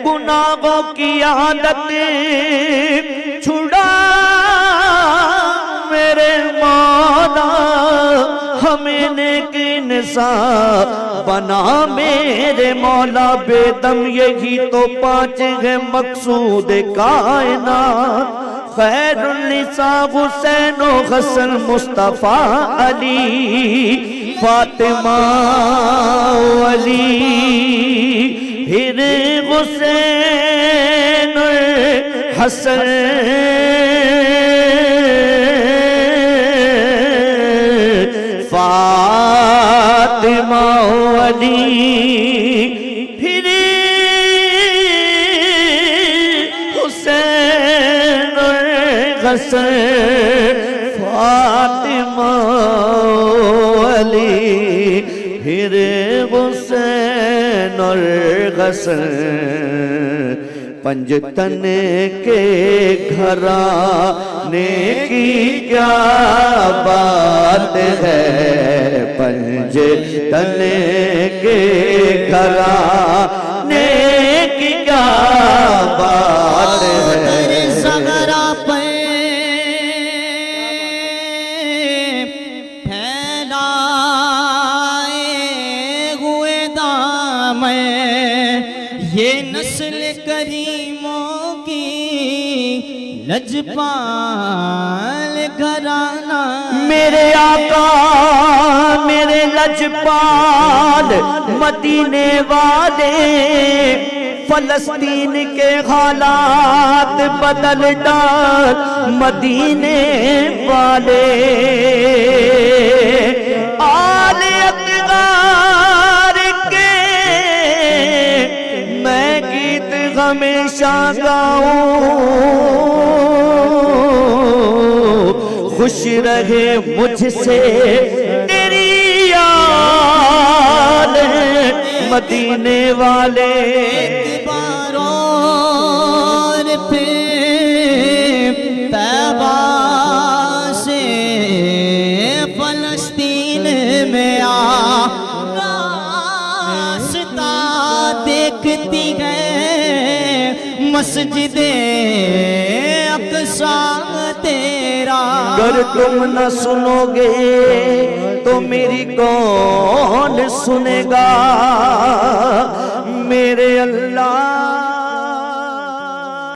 गुनाहों की आदत छुड़ा मेरे मौला, हमें नेक इंसान बना मेरे मौला। बेदम यही तो पांच है मकसूद कायनात, खैरुन्निसा हुसैन हसन मुस्तफा अली फातिमा अली, फिर हुसैन हसन फातिमा अली, फिर हुसैन हसन फातिमा अली, फिर हुसैन और हसन। पंजतन के घराने की क्या बात है, पंजतन के घराने की क्या बात है। ज़हरा पे फैलाए हुए दामन, ये नस्ल करीमों की लजपाल घराना। मेरे आका मेरे लजपाल मदीने वाले, फलस्तीन के हालात बदल डाल मदीने वाले। आले अतगार के मैं गीत हमेशा गाऊं, खुश रहे मुझसे तेरी याद मदीने वाले। और फिर तैबा से फलस्तीन में आ रास्ता देखती है मस्जिदे अक्सा तेरा। अगर तुम न सुनोगे तो मेरी कौन सुनेगा,